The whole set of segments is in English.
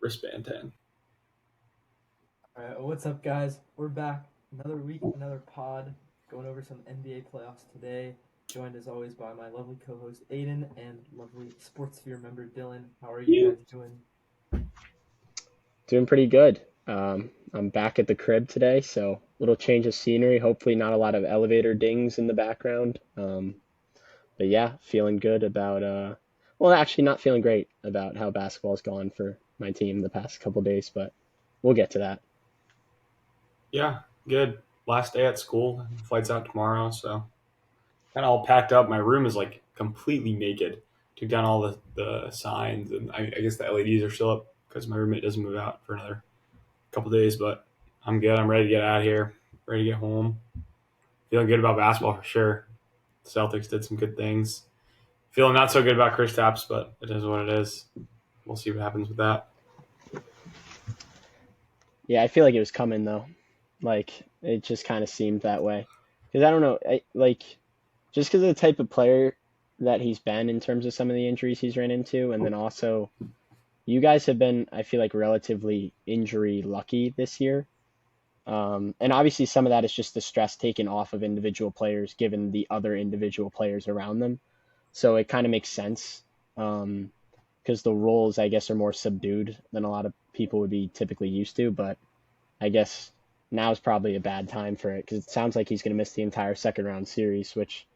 wristband tan. All right, what's up, guys? We're back. Another week, another pod. Going over some NBA playoffs today. Joined as always by my lovely co-host Aiden and lovely Sportsphere member Dylan. How are you guys doing? Doing pretty good. I'm back at the crib today, so little change of scenery. Hopefully, not a lot of elevator dings in the background. But yeah, feeling good about. Well, actually, not feeling great about how basketball's gone for my team the past couple days, but we'll get to that. Yeah, good. Last day at school. Flight's out tomorrow, so kind of all packed up. My room is like completely naked. Took down all the signs, and I guess the LEDs are still up because my roommate doesn't move out for another couple days. But I'm good. I'm ready to get out of here. Ready to get home. Feeling good about basketball for sure. The Celtics did some good things. Feeling not so good about Kristaps, but it is what it is. We'll see what happens with that. Yeah, I feel like it was coming though. Like it just kind of seemed that way. Because I don't know, just because of the type of player that he's been in terms of some of the injuries he's ran into, and then also you guys have been, I feel like, relatively injury lucky this year. And obviously, some of that is just the stress taken off of individual players given the other individual players around them. So it kind of makes sense because the roles, I guess, are more subdued than a lot of people would be typically used to. But I guess now is probably a bad time for it because it sounds like he's going to miss the entire second round series, which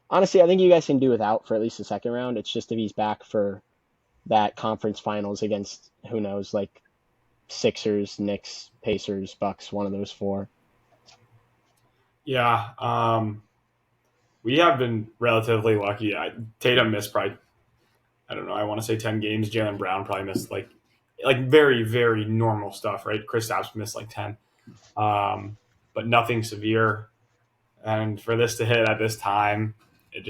honestly, I think you guys can do without for at least the second round. It's just if he's back for that conference finals against who knows, like Sixers, Knicks, Pacers, Bucks, one of those four. Yeah, we have been relatively lucky. Tatum missed probably, I don't know, I want to say 10 games. Jaylen Brown probably missed like very, very normal stuff, right? Kristaps missed like 10, but nothing severe. And for this to hit at this time, it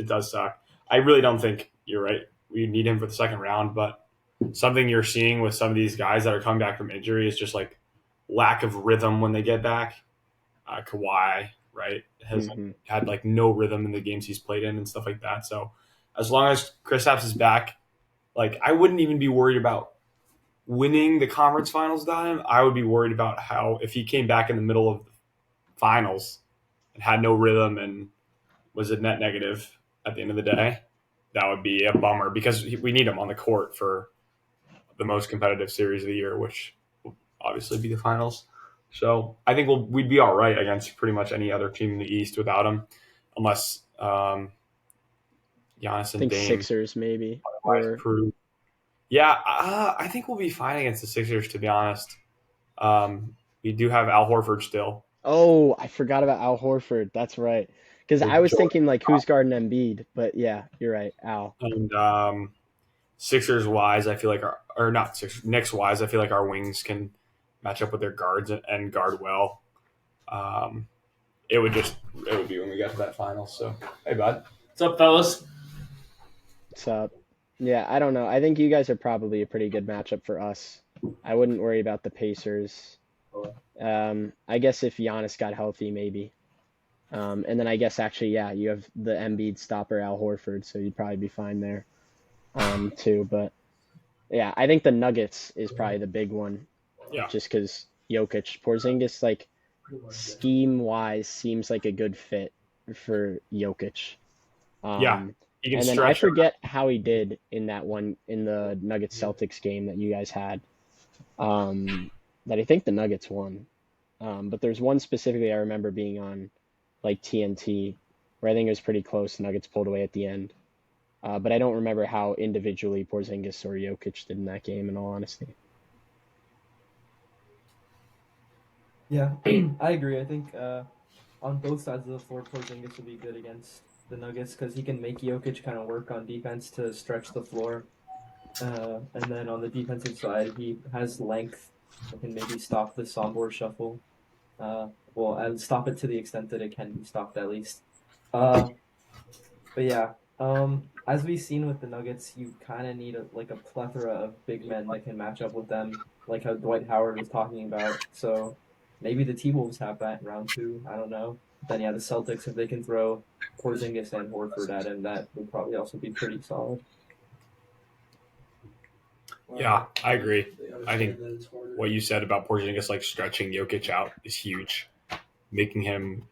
does suck. I really don't think you're right. We need him for the second round, but something you're seeing with some of these guys that are coming back from injury is just like lack of rhythm when they get back. Kawhi, right, has Mm-hmm. had like no rhythm in the games he's played in and stuff like that. So as long as Kristaps is back, like I wouldn't even be worried about winning the conference finals without him. I would be worried about how if he came back in the middle of the finals and had no rhythm and was a net negative at the end of the day, that would be a bummer because we need him on the court for the most competitive series of the year, which will obviously be the finals. So I think we'd be all right against pretty much any other team in the East without him, unless Giannis I and think Dame Sixers maybe, otherwise or prove. Yeah, I think we'll be fine against the Sixers. To be honest, we do have Al Horford still, oh, I forgot about Al Horford. That's right. Because I with was Jordan, thinking like who's guarding Embiid, but yeah, you're right, Al. and Sixers wise, I feel like or not Sixers, Knicks wise, I feel like our wings can match up with their guards and guard well. Um, it would be when we got to that final. So hey, bud, what's up, fellas? So yeah, I don't know. I think you guys are probably a pretty good matchup for us. I wouldn't worry about the Pacers. I guess if Giannis got healthy, maybe. And then I guess actually, yeah, you have the Embiid stopper Al Horford, so you'd probably be fine there, too. But yeah, I think the Nuggets is probably the big one, Yeah, just because Jokic, Porzingis, like scheme wise, seems like a good fit for Jokic. yeah, Um, he can and then I stretch. forget how he did in that one in the Nuggets Celtics game that you guys had. That I think the Nuggets won. But there's one specifically I remember being on like TNT where I think it was pretty close. The Nuggets pulled away at the end. But I don't remember how individually Porzingis or Jokic did in that game, in all honesty. Yeah, I agree. I think on both sides of the floor, Porzingis will be good against the Nuggets because he can make Jokic kind of work on defense to stretch the floor. And then on the defensive side, he has length and can maybe stop the Sombor shuffle. Well, and stop it to the extent that it can be stopped at least. Uh, but yeah, as we've seen with the Nuggets, you kind of need like a plethora of big men that can match up with them, like how Dwight Howard was talking about. So maybe the T-Wolves have that in round two. I don't know. Then yeah, the Celtics, if they can throw Porzingis and Horford at him, that would probably also be pretty solid. Yeah, I agree. I think what you said about Porzingis like stretching Jokic out is huge, making him.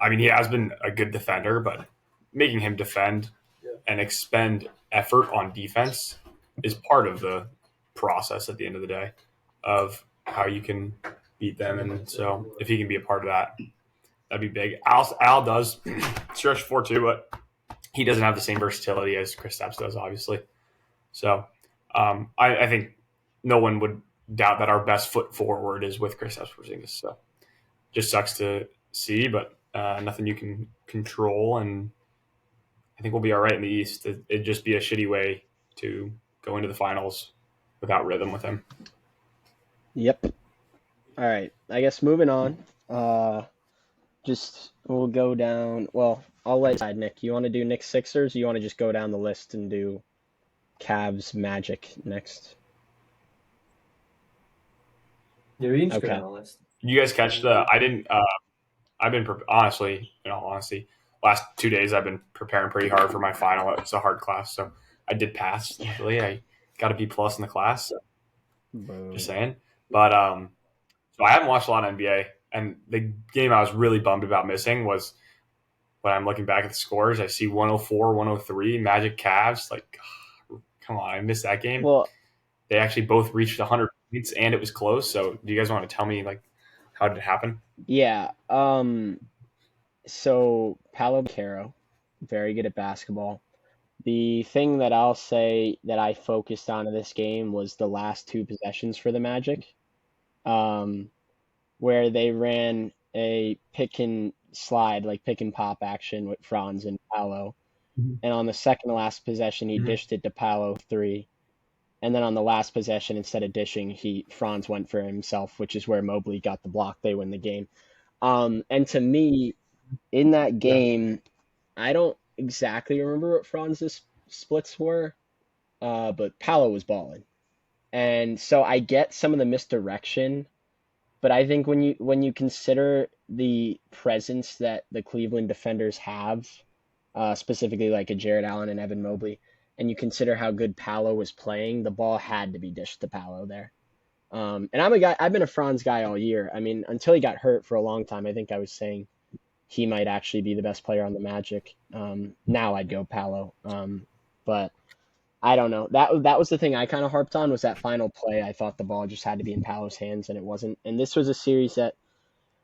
I mean, he has been a good defender, but making him defend and expend effort on defense is part of the process at the end of the day of how you can beat them. And so, if he can be a part of that, that'd be big. Al does stretch four too, but he doesn't have the same versatility as Kristaps does, obviously. So I think no one would doubt that our best foot forward is with Kristaps Porzingis. So just sucks to see, but nothing you can control, and I think we'll be all right in the East. It'd just be a shitty way to go into the finals without rhythm with him. Yep. All right. I guess moving on. Just we'll go down. Well, I'll let you decide, Nick. You want to do Knicks Sixers? Or you want to just go down the list and do Cavs Magic next? Yeah, we can just go Okay. down the list. You guys catch the? I didn't. I've been honestly, in all honesty, last 2 days I've been preparing pretty hard for my final. It's a hard class, so I did pass. Thankfully, I got a B plus in the class. So Boom. just saying, but so I haven't watched a lot of NBA, and the game I was really bummed about missing was when I'm looking back at the scores. I see 104, 103, Magic Cavs. Like, come on, I missed that game. Well, They actually both reached 100 points, and it was close. So, do you guys want to tell me like how did it happen? yeah. So Paolo Banchero, very good at basketball. The thing that I'll say that I focused on in this game was the last two possessions for the Magic, where they ran a pick and slide, like pick and pop action with Franz and Paolo. And on the second to last possession, he dished it to Paolo 3. And then on the last possession, instead of dishing, Franz went for himself, which is where Mobley got the block. They win the game. And to me, in that game, I don't exactly remember what Franz's splits were, but Paolo was balling. And so I get some of the misdirection, but I think when you consider the presence that the Cleveland defenders have, specifically like a Jared Allen and Evan Mobley, and you consider how good Paolo was playing, the ball had to be dished to Paolo there. And I've been a Franz guy all year. I mean, until he got hurt for a long time, I think I was saying he might actually be the best player on the Magic. Now I'd go Paolo. But I don't know. That was the thing I kind of harped on, was that final play. I thought the ball just had to be in Paolo's hands, and it wasn't. And this was a series that,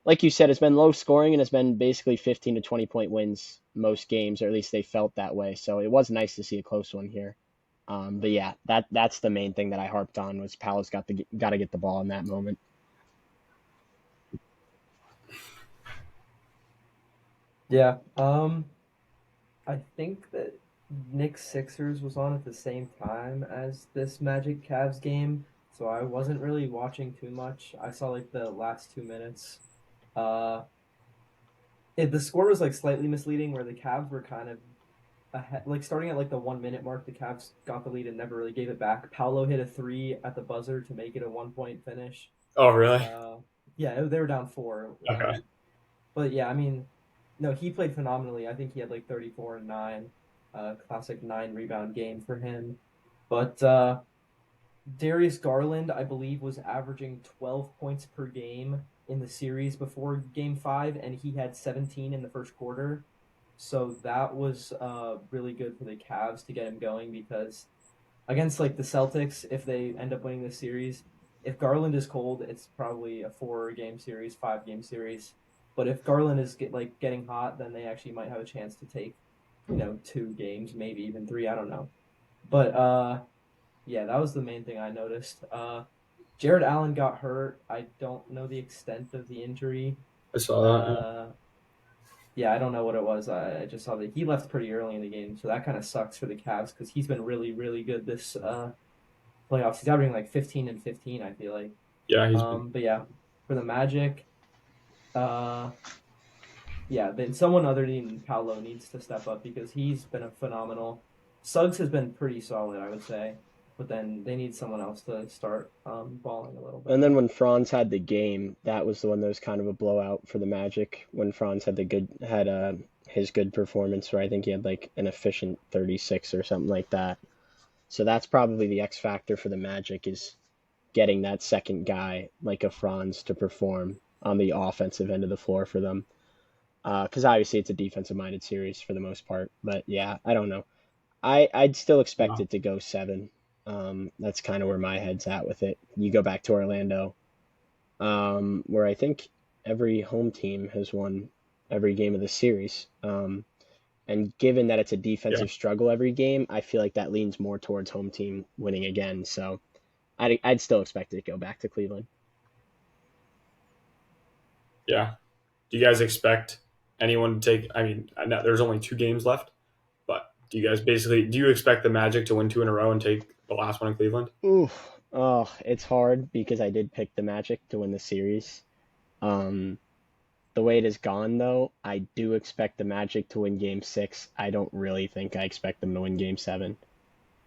like you said, has been low scoring and has been basically 15 to 20 point wins most games, or at least they felt that way. So it was nice to see a close one here. But yeah, that's the main thing that I harped on, was Paolo's got to get the ball in that moment. Yeah. I think that Knicks Sixers was on at the same time as this Magic Cavs game, so I wasn't really watching too much. I saw like the last 2 minutes. The score was like slightly misleading, where the Cavs were kind of ahead, like starting at like the 1 minute mark. The Cavs got the lead and never really gave it back. Paolo hit a 3 at the buzzer to make it a 1 point finish. Oh, really? Yeah, they were down 4. Okay. But yeah, I mean, no, he played phenomenally. I think he had like 34 and 9, classic 9 rebound game for him. But Darius Garland, I believe, was averaging 12 points per game in the series before Game 5, and he had 17 in the first quarter. So that was really good for the Cavs to get him going, because against like the Celtics, if they end up winning this series, if Garland is cold, it's probably a 4-game series, 5-game series. But if Garland is getting hot, then they actually might have a chance to take, 2 games, maybe even 3. I don't know. But yeah, that was the main thing I noticed. Jared Allen got hurt. I don't know the extent of the injury. I saw that. Yeah, I don't know what it was. I just saw that he left pretty early in the game, so that kind of sucks for the Cavs, because he's been really, really good this playoffs. He's averaging like 15 and 15, I feel like. Yeah, But yeah, for the Magic, yeah, then someone other than Paolo needs to step up, because he's been a phenomenal. Suggs has been pretty solid, I would say, but then they need someone else to start balling a little bit. And then when Franz had the game, that was the one that was kind of a blowout for the Magic, when Franz had his good performance, where I think he had like an efficient 36 or something like that. So that's probably the X factor for the Magic is getting that second guy like a Franz to perform on the offensive end of the floor for them. Because obviously it's a defensive minded series for the most part. But yeah, I don't know. I'd still expect No. it to go seven. That's kind of where my head's at with it. You go back to Orlando, where I think every home team has won every game of the series. And given that it's a Yeah. defensive struggle every game, I feel like that leans more towards home team winning again. So I'd still expect it to go back to Cleveland. Yeah. Do you guys expect anyone to take? I mean, I know there's only 2 games left, but do you expect the Magic to win 2 in a row and take the last one in Cleveland? Ooh, oh, it's hard because I did pick the Magic to win the series. Um, the way it has gone, though, I do expect the Magic to win Game 6. I don't really think I expect them to win Game 7.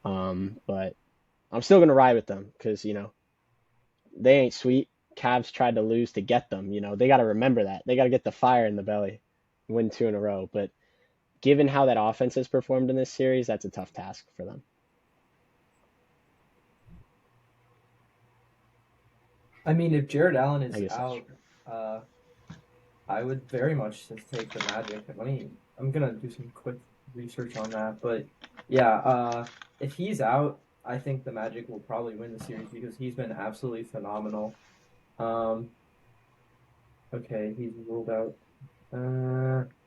But I'm still going to ride with them because, they ain't sweet. Cavs tried to lose to get them. They got to remember that. They got to get the fire in the belly, win 2 in a row. But given how that offense has performed in this series, that's a tough task for them. I mean, if Jared Allen I is guess that's out, true. uh, I would very much just take the Magic. I'm gonna do some quick research on that, but yeah, if he's out, I think the Magic will probably win the series because he's been absolutely phenomenal. Um, okay, he's ruled out.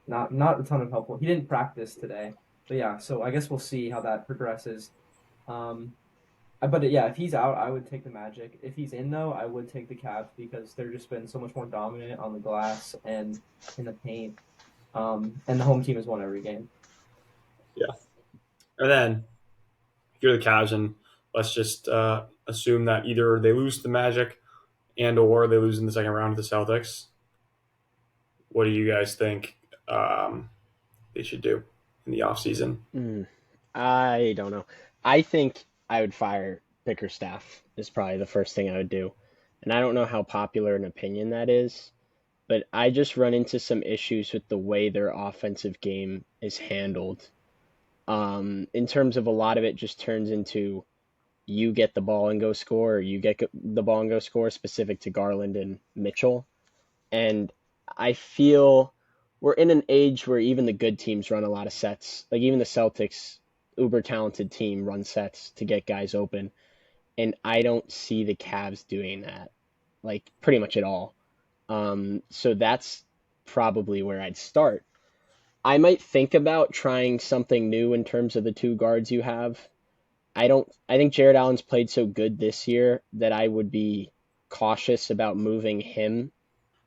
Not a ton of helpful. He didn't practice today, but yeah. So I guess we'll see how that progresses. Um, but yeah, if he's out, I would take the Magic. If he's in though, I would take the Cavs because they're just been so much more dominant on the glass and in the paint. And the home team has won every game. Yeah. And then if you're the Cavs, and let's just assume that either they lose to the Magic and or they lose in the second round to the Celtics. What do you guys think they should do in the offseason? Mm, I don't know. I think I would fire Bickerstaff is probably the first thing I would do. And I don't know how popular an opinion that is, but I just run into some issues with the way their offensive game is handled. In terms of a lot of it just turns into you get the ball and go score, or you get the ball and go score, specific to Garland and Mitchell. And I feel we're in an age where even the good teams run a lot of sets. Like even the Celtics, uber talented team, run sets to get guys open. And I don't see the Cavs doing that, like pretty much at all. So that's probably where I'd start. I might think about trying something new in terms of the two guards you have. I think Jared Allen's played so good this year that I would be cautious about moving him,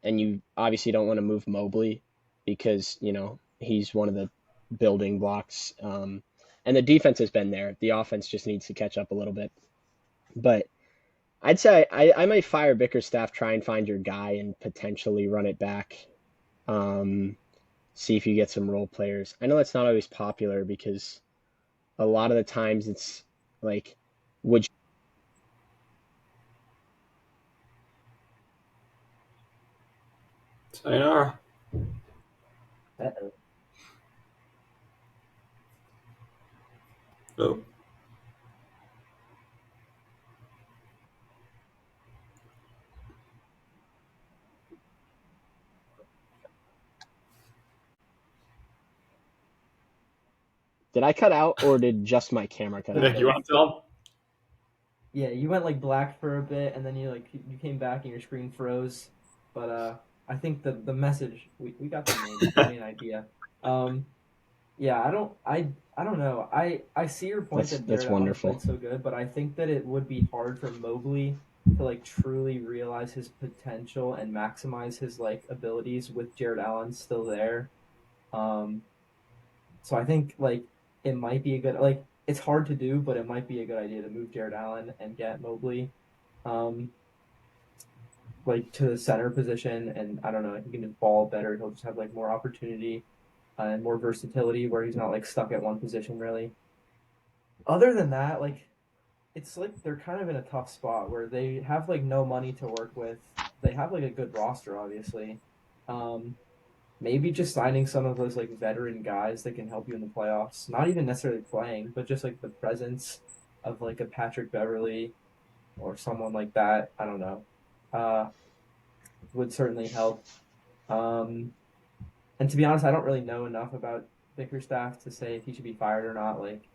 and you obviously don't want to move Mobley because, he's one of the building blocks. And the defense has been there. The offense just needs to catch up a little bit. But I'd say I might fire Bickerstaff, try and find your guy, and potentially run it back. Um, See if you get some role players. I know that's not always popular because a lot of the times it's like, would Sayonara. Uh-oh. Oh. did I cut out or did just my camera cut Nick, out? you want to tell them? Yeah, you went like black for a bit, and then you came back and your screen froze. But I think the message we got the main idea. Um, yeah, I don't know. I see your point that That's Jared Allen has wonderful. played so good, but I think that it would be hard for Mobley to like truly realize his potential and maximize his like abilities with Jared Allen still there. Um, so I think like it might be a good like it's hard to do, but it might be a good idea to move Jared Allen and get Mobley um like to the center position, and I don't know, he can just ball better. He'll just have like more opportunity and more versatility where he's not like stuck at one position really. Other than that, like it's like they're kind of in a tough spot where they have like no money to work with. They have like a good roster, obviously. Um, Maybe just signing some of those like veteran guys that can help you in the playoffs. Not even necessarily playing, but just like the presence. of like a Patrick Beverly or someone like that. I don't know. Uh, would certainly help. Um, and to be honest, I don't really know enough about Bickerstaff to say if he should be fired or not. Like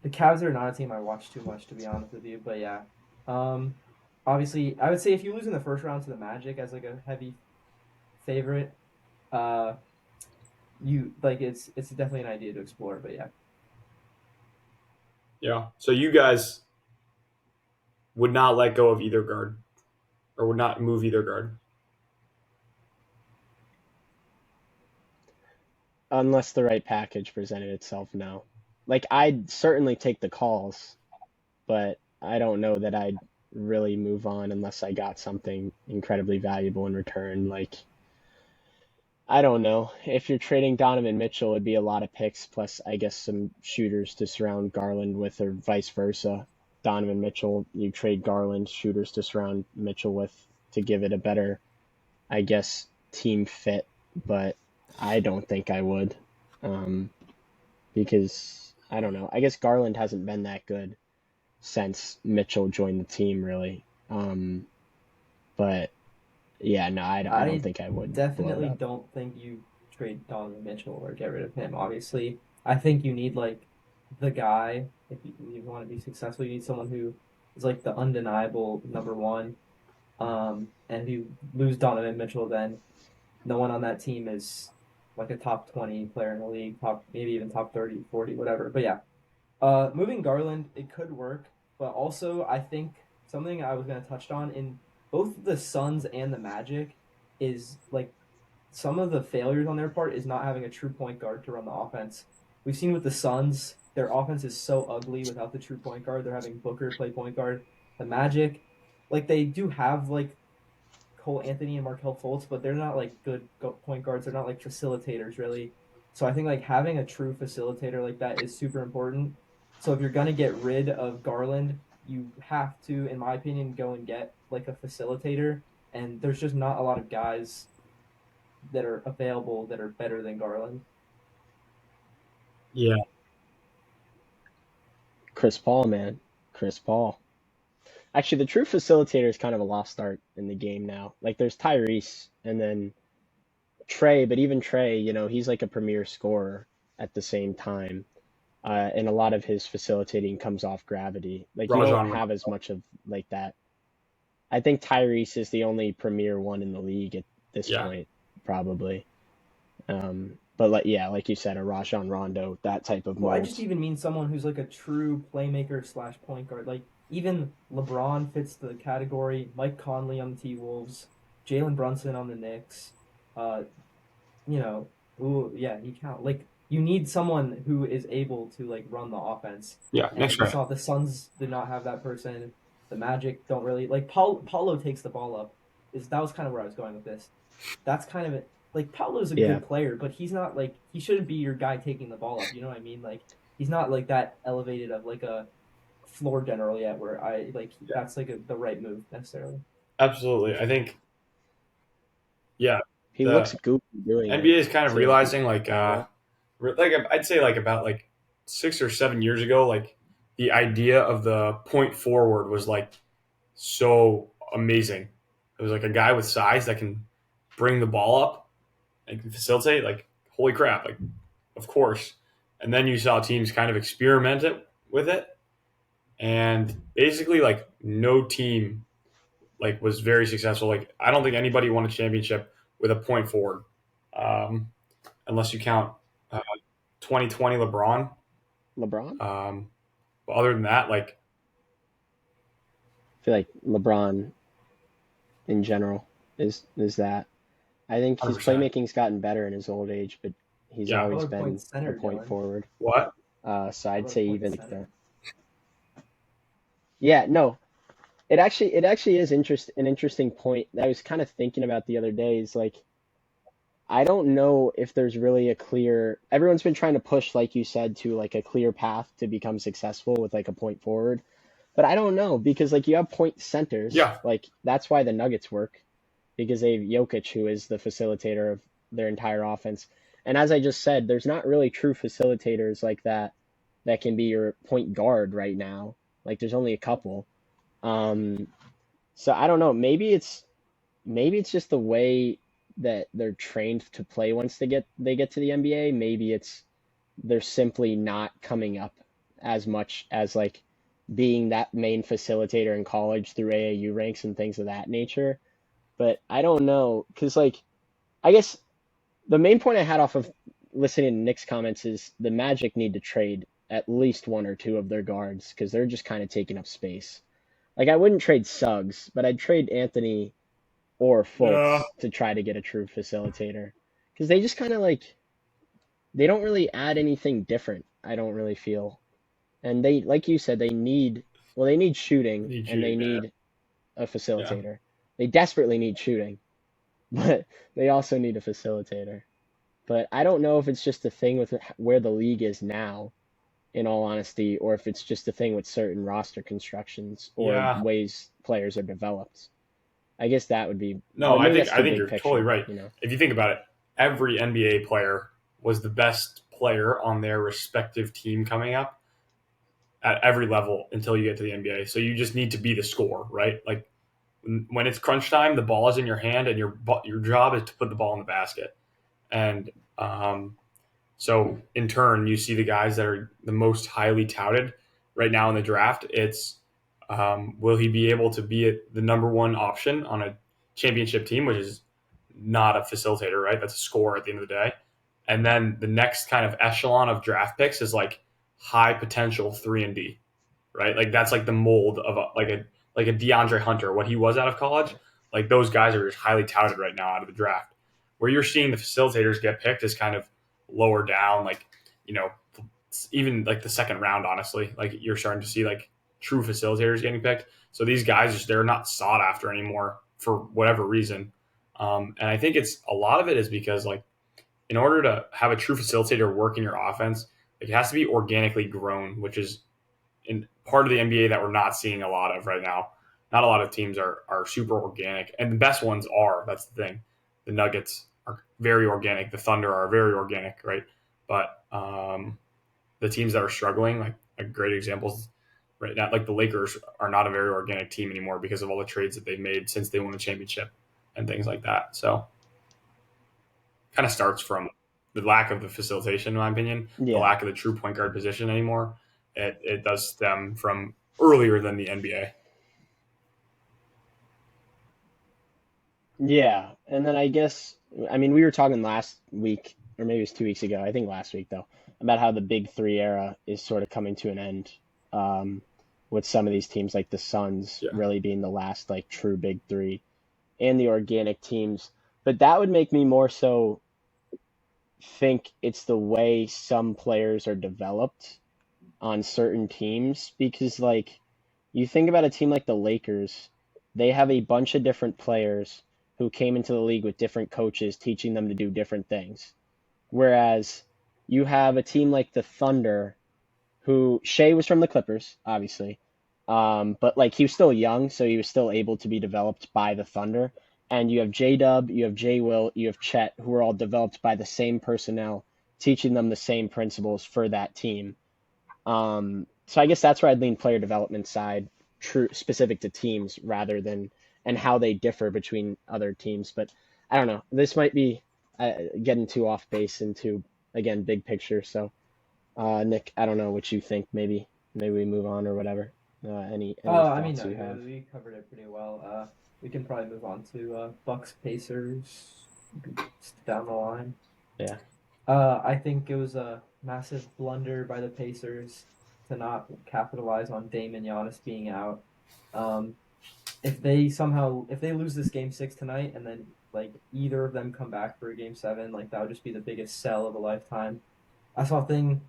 the Cavs are not a team I watch too much, to be honest with you. But yeah, um, obviously, I would say if you lose in the first round to the Magic as like a heavy favorite, uh, you like it's definitely an idea to explore. But yeah, Yeah. So you guys would not let go of either guard or would not move either guard. Unless the right package presented itself, no. Like I'd certainly take the calls, but I don't know that I'd really move on unless I got something incredibly valuable in return. Like I don't know. If you're trading Donovan Mitchell, it'd be a lot of picks plus I guess some shooters to surround Garland with or vice versa. Donovan Mitchell, you trade Garland, shooters to surround Mitchell with to give it a better, I guess, team fit, but I don't think I would. Um, because I don't know. I guess Garland hasn't been that good since Mitchell joined the team, really. But yeah, no, I don't I think I would blow it definitely up. don't think you trade Donovan Mitchell or get rid of him. Obviously, I think you need like the guy if you want to be successful. You need someone who is like the undeniable number one. And if you lose Donovan Mitchell, then no one on that team is like a top 20 player in the league, top maybe even top 30, 40, whatever. But yeah, moving Garland, it could work, but also I think something I was gonna touch on in both the Suns and the Magic is like some of the failures on their part is not having a true point guard to run the offense. We've seen with the Suns, their offense is so ugly without the true point guard. They're having Booker play point guard. The Magic, like they do have like Cole Anthony and Markel Fultz, but they're not like good point guards. They're not like facilitators really. So I think like having a true facilitator like that is super important. So if you're gonna get rid of Garland, you have to, in my opinion, go and get like a facilitator. And there's just not a lot of guys that are available that are better than Garland. Yeah. Chris Paul, man. Chris Paul. Actually, the true facilitator is kind of a lost art in the game now. Like, there's Tyrese and then Trey, but even Trey, he's like a premier scorer at the same time. And a lot of his facilitating comes off gravity. Like, you don't Rajon have as Rondo. much of like that. I think Tyrese is the only premier one in the league at this Yeah. point, probably. But like yeah, like you said, a Rajon Rondo, that type of Well, I just mold. even mean someone who's like a true playmaker slash point guard. Like even LeBron fits the category. Mike Conley on the T Wolves, Jalen Brunson on the Knicks. Uh, you know, who yeah, he count. Like you need someone who is able to like run the offense. Yeah. Next And we right. saw the Suns did not have that person. The Magic don't really like Paulo takes the ball up. Is that was kind of where I was going with this. That's kind of it. Like Paulo's a Yeah. good player, but he's not like he shouldn't be your guy taking the ball up. You know what I mean? Like he's not like that elevated of like a floor general yet, where I like Yeah. that's like the right move necessarily. Absolutely. I think. Yeah. He The looks goofy doing it NBA is kind of too. realizing Paulo. like I'd say like about like 6 or 7 years ago, like the idea of the point forward was like so amazing. It was like a guy with size that can bring the ball up and can facilitate. Like holy crap! Like of course. And then you saw teams kind of experiment it with it, and basically like no team like was very successful. Like I don't think anybody won a championship with a point forward, um, unless you count uh, 2020 LeBron. LeBron? But other than that, like I feel like LeBron in general is that. I think his 100%. playmaking's gotten better in his old age, but he's Yeah. always Another point been a center, point Dylan. forward. What? So I'd Another say point even like center. yeah, no, it actually is an interesting point that I was kind of thinking about the other day. Is like I don't know if there's really a clear. Everyone's been trying to push, like you said, to like a clear path to become successful with like a point forward. But I don't know because like you have point centers, Yeah. like that's why the Nuggets work because they have Jokic who is the facilitator of their entire offense. And as I just said, there's not really true facilitators like that that can be your point guard right now. Like there's only a couple. So I don't know. Maybe it's just the way that they're trained to play once they get to the NBA. Maybe it's they're simply not coming up as much as like being that main facilitator in college through AAU ranks and things of that nature. But I don't know because like I guess the main point I had off of listening to Nick's comments is the Magic need to trade at least one or two of their guards because they're just kind of taking up space. Like I wouldn't trade Suggs, but I'd trade Anthony or Yeah. Fultz to try to get a true facilitator because they just kind of like they don't really add anything different. I don't really feel, and they like you said they need shooting Need and they shooting, man. need a Yeah. facilitator. They desperately need shooting, but they also need a facilitator. But I don't know if it's just a thing with where the league is now, in all honesty, or if it's just a thing with certain roster constructions or Yeah. ways players are developed. I guess that would be, No, but I maybe think that's I too think big you're totally picture, right. you know? If you think about it, every NBA player was the best player on their respective team coming up at every level until you get to the NBA. So you just need to be the scorer, right? Like when it's crunch time, the ball is in your hand, and your job is to put the ball in the basket. And so in turn, you see the guys that are the most highly touted right now in the draft. It's will he be able to be the number one option on a championship team, which is not a facilitator, right? That's a scorer at the end of the day. And then the next kind of echelon of draft picks is like high potential 3-and-D, right? Like that's like the mold of like a DeAndre Hunter, what he was out of college. Like those guys are just highly touted right now out of the draft. Where you're seeing the facilitators get picked is kind of lower down, like you know, even like the second round. Honestly, like you're starting to see like true facilitators getting picked. So these guys just they're not sought after anymore for whatever reason. And I think it's a lot of it is because like in order to have a true facilitator work in your offense, it has to be organically grown, which is in part of the NBA that we're not seeing a lot of right now. Not a lot of teams are super organic, and the best ones are. That's the thing. The Nuggets are very organic. The Thunder are very organic, right? But the teams that are struggling, like great examples right now, like the Lakers are not a very organic team anymore because of all the trades that they've made since they won the championship and things like that. So kind of starts from the lack of the facilitation, in my opinion, the Yeah. lack of the true point guard position anymore. It does stem from earlier than the NBA. Yeah. And then I guess, I mean, we were talking last week, or maybe it was 2 weeks ago, I think last week though, about how the big three era is sort of coming to an end. Um, with some of these teams like the Suns Yeah. really being the last like true big three and the organic teams. But that would make me more so think it's the way some players are developed on certain teams because like you think about a team like the Lakers, they have a bunch of different players who came into the league with different coaches teaching them to do different things. Whereas you have a team like the Thunder who Shea was from the Clippers, obviously. But like he was still young, so he was still able to be developed by the Thunder. And you have J Dub, you have J Will, you have Chet, who are all developed by the same personnel, teaching them the same principles for that team. So I guess that's where I'd lean player development side, true specific to teams rather than and how they differ between other teams. But I don't know. This might be getting too off base into again big picture. So Nick, I don't know what you think. Maybe we move on or whatever. Any I mean, thoughts no, you have? we covered it pretty well. We can probably move on to Bucks Pacers down the line. Yeah. I think it was a massive blunder by the Pacers to not capitalize on Dame and Giannis being out. Um, if they lose this game six tonight and then like either of them come back for a game seven, like that would just be the biggest sell of a lifetime. I saw a thing.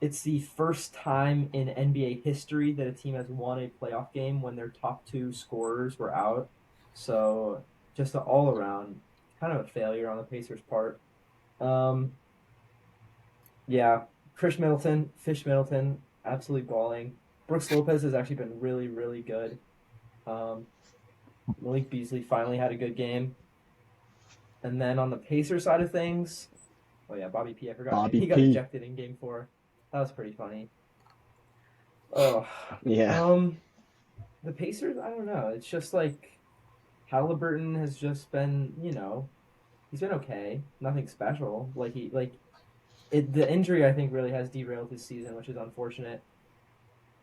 It's the first time in NBA history that a team has won a playoff game when their top two scorers were out. So just an all around kind of a failure on the Pacers' part. Um, yeah, Fish Middleton, absolutely balling. Brooks Lopez has actually been really, really good. Um, Malik Beasley finally had a good game. And then on the Pacer side of things, oh yeah, Bobby P. I forgot Bobby he got P. ejected in Game 4. That was pretty funny. Oh, Yeah. the Pacers. I don't know. It's just like Halliburton has just been, he's been okay. Nothing special. The injury I think really has derailed his season, which is unfortunate.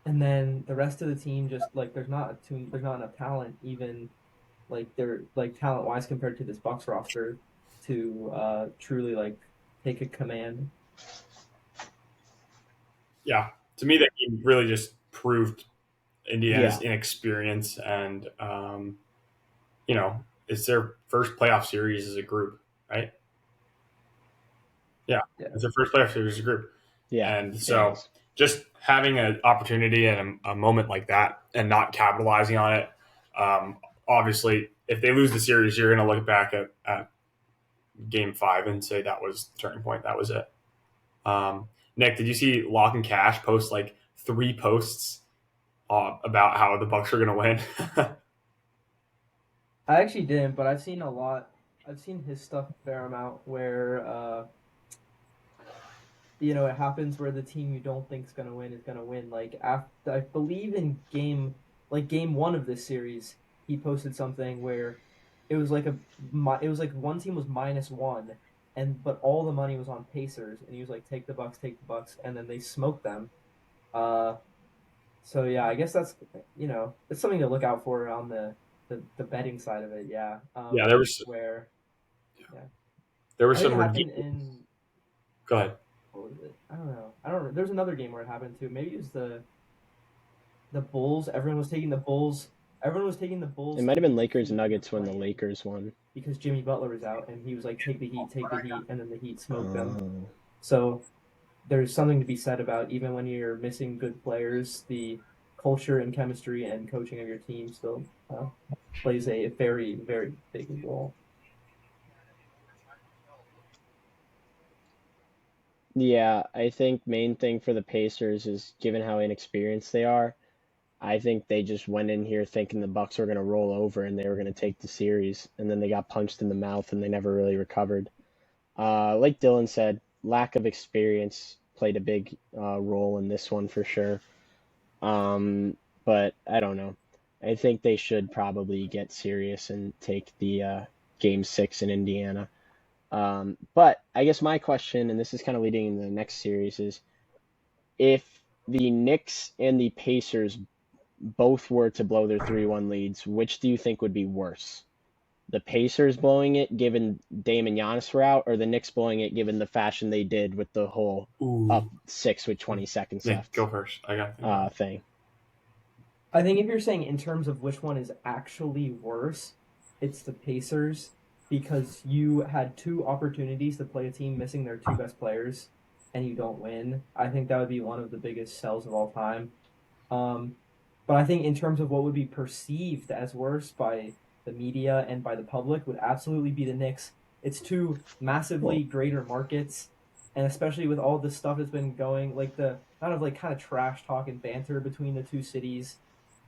And then the rest of the team just like there's not enough talent even like they're like talent wise compared to this Bucks roster to truly like take a command. Yeah, to me, that game really just proved Indiana's Yeah. inexperience, and you know, it's their first playoff series as a group, right? Yeah, Yeah. it's their first playoff series as a group, Yeah. and It so is. just having an opportunity and a moment like that and not capitalizing on it, obviously, if they lose the series, you're going to look back at Game 5 and say that was the turning point. That was it. Nick, did you see Lock and Cash post like 3 posts about how the Bucks are going to win? I actually didn't, but I've seen a lot. I've seen his stuff a fair amount where it happens where the team you don't think is going to win is going to win. Like after, I believe in game 1 of this series, he posted something where it was like it was like one team was -1 but all the money was on Pacers and he was like take the Bucks and then they smoked them. Uh so yeah, I guess that's it's something to look out for on the betting side of it. Yeah. Yeah, there was Where yeah. there was I think it some happened ridiculous. in Go ahead. what was it? I don't know. I don't know. There's another game where it happened too. Maybe it was the Bulls. Everyone was taking the Bulls. Everyone was taking the It Bulls might to have been beat the Lakers Heat in the Nuggets when the play-in Lakers won. because Jimmy Butler was out, and he was like, take the Heat," and then the Heat smoked them. Oh. So there's something to be said about even when you're missing good players, the culture and chemistry and coaching of your team still plays a very very big role. Yeah, I think main thing for the Pacers is given how inexperienced they are, I think they just went in here thinking the Bucks were going to roll over and they were going to take the series, and then they got punched in the mouth and they never really recovered. Like Dylan said, lack of experience played a big role in this one for sure. Um, but I don't know. I think they should probably get serious and take the game 6 in Indiana. But I guess my question, and this is kind of leading into the next series, is if the Knicks and the Pacers both were to blow their 3-1 leads, which do you think would be worse? The Pacers blowing it given Dame and Giannis were out, or the Knicks blowing it given the fashion they did with the whole up Ooh, 6 with 20 seconds Nick, left go first. I got to think about it. thing? I think if you're saying in terms of which one is actually worse, it's the Pacers because you had 2 opportunities to play a team missing their 2 best players and you don't win. I think that would be one of the biggest sells of all time. Um, but I think in terms of what would be perceived as worse by the media and by the public would absolutely be the Knicks. It's 2 massively Well, greater markets, and especially with all the stuff that's been going, like the kind of trash talk and banter between the 2 cities,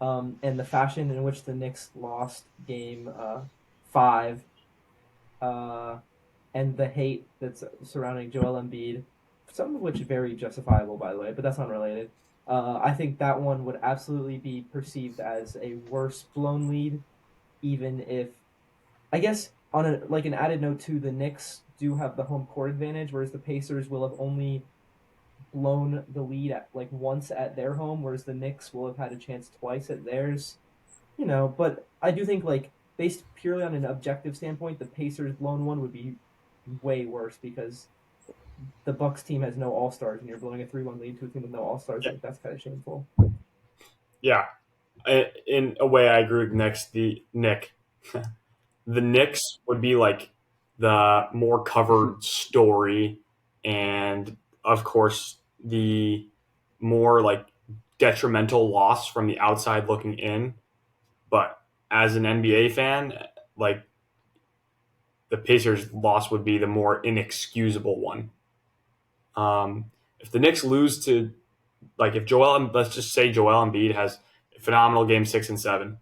and the fashion in which the Knicks lost game 5, uh, and the hate that's surrounding Joel Embiid, some of which very justifiable, by the way, but that's unrelated. I think that one would absolutely be perceived as a worse blown lead, even if I guess on an added note too, the Knicks do have the home court advantage, whereas the Pacers will have only blown the lead at like once at their home, whereas the Knicks will have had a chance twice at theirs. But I do think like based purely on an objective standpoint, the Pacers blown one would be way worse because the Bucks team has no all stars, and you're blowing a 3-1 lead to a team with no all stars. Yeah, Like that's kind of shameful. yeah. In a way, I agree with Nick. The Knicks would be like the more covered story, and of course the more like detrimental loss from the outside looking in. But as an NBA fan, like the Pacers' loss would be the more inexcusable one. If the Knicks lose to like if let's just say Joel Embiid has a phenomenal game 6 and 7,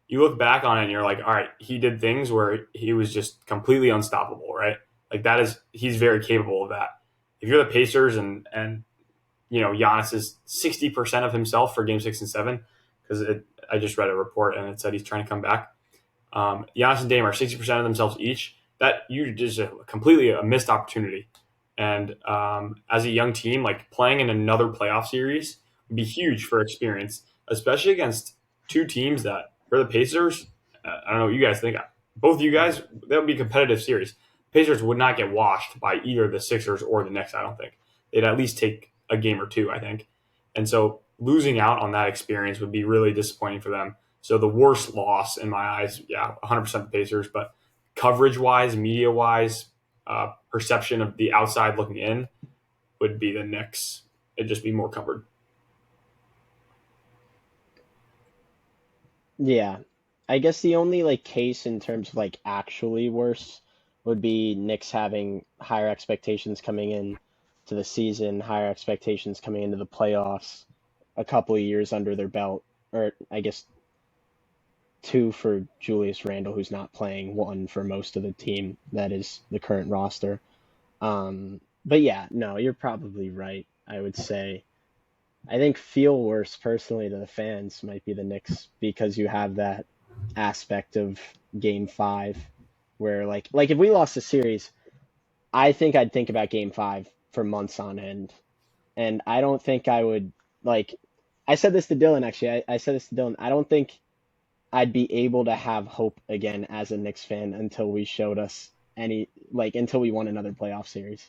you look back on it and you're like, all right, he did things where he was just completely unstoppable, right? Like he's very capable of that. If you're the Pacers and Giannis is 60% of himself for game 6 and 7, because I just read a report and it said he's trying to come back. Giannis and Dame are 60% of themselves each. That you just completely a missed opportunity. And as a young team, like playing in another playoff series would be huge for experience, especially against two teams that, for the Pacers, I don't know what you guys think. Both of you guys, that would be a competitive series. Pacers would not get washed by either the Sixers or the Knicks, I don't think. They'd at least take a game or two, I think. And so losing out on that experience would be really disappointing for them. So the worst loss in my eyes, 100% the Pacers, but coverage wise, media wise, perception of the outside looking in would be the Knicks. It'd just be more covered. Yeah. I guess the only like case in terms of like actually worse would be Knicks having higher expectations coming in to the season, higher expectations coming into the playoffs, a couple of years under their belt, or I guess two for Julius Randle, who's not playing, one for most of the team that is the current roster. But yeah, no, you're probably right. I would say I think feel worse personally to the fans might be the Knicks because you have that aspect of Game 5 where like if we lost the series, I think I'd think about Game 5 for months on end. And I don't think I would like I said this to Dylan actually. I said this to Dylan. I don't think I'd be able to have hope again as a Knicks fan until we showed us until we won another playoff series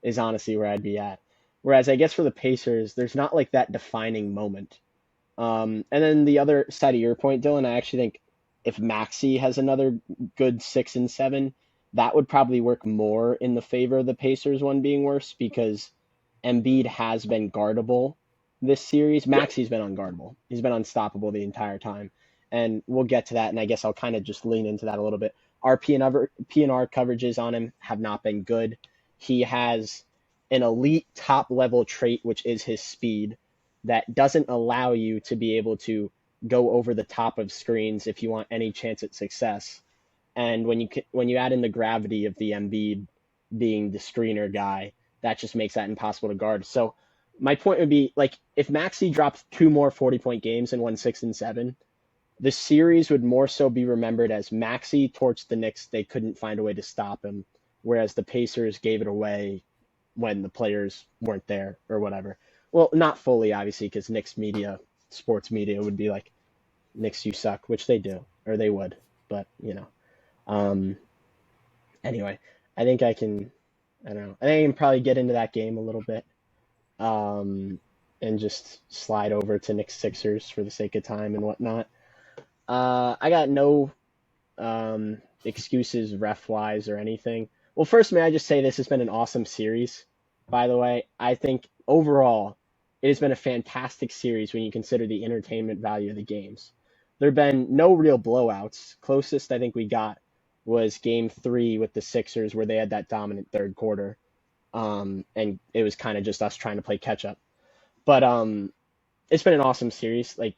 is honestly where I'd be at. Whereas I guess for the Pacers, there's not like that defining moment. And then the other side of your point, Dylan, I actually think if Maxey has another good 6 and 7, that would probably work more in the favor of the Pacers one being worse because Embiid has been guardable this series. Maxey's been unguardable. He's been unstoppable the entire time. And we'll get to that, and I guess I'll kind of just lean into that a little bit. Our PNR coverages on him have not been good. He has an elite top-level trait, which is his speed, that doesn't allow you to be able to go over the top of screens if you want any chance at success. And when you add in the gravity of the Embiid being the screener guy, that just makes that impossible to guard. So my point would be, like, if Maxey dropped 2 more 40-point games and won 6 and 7, the series would more so be remembered as Maxey torched the Knicks. They couldn't find a way to stop him, whereas the Pacers gave it away when the players weren't there or whatever. Well, not fully, obviously, because Knicks media, sports media, would be like, Knicks, you suck, which they do, or they would. But, anyway, I think I can probably get into that game a little bit and just slide over to Knicks Sixers for the sake of time and whatnot. I got no excuses ref-wise or anything. Well, first, may I just say this has been an awesome series, by the way. I think overall it has been a fantastic series when you consider the entertainment value of the games. There have been no real blowouts. Closest I think we got was Game 3 with the Sixers where they had that dominant third quarter, and it was kind of just us trying to play catch-up. But it's been an awesome series, like,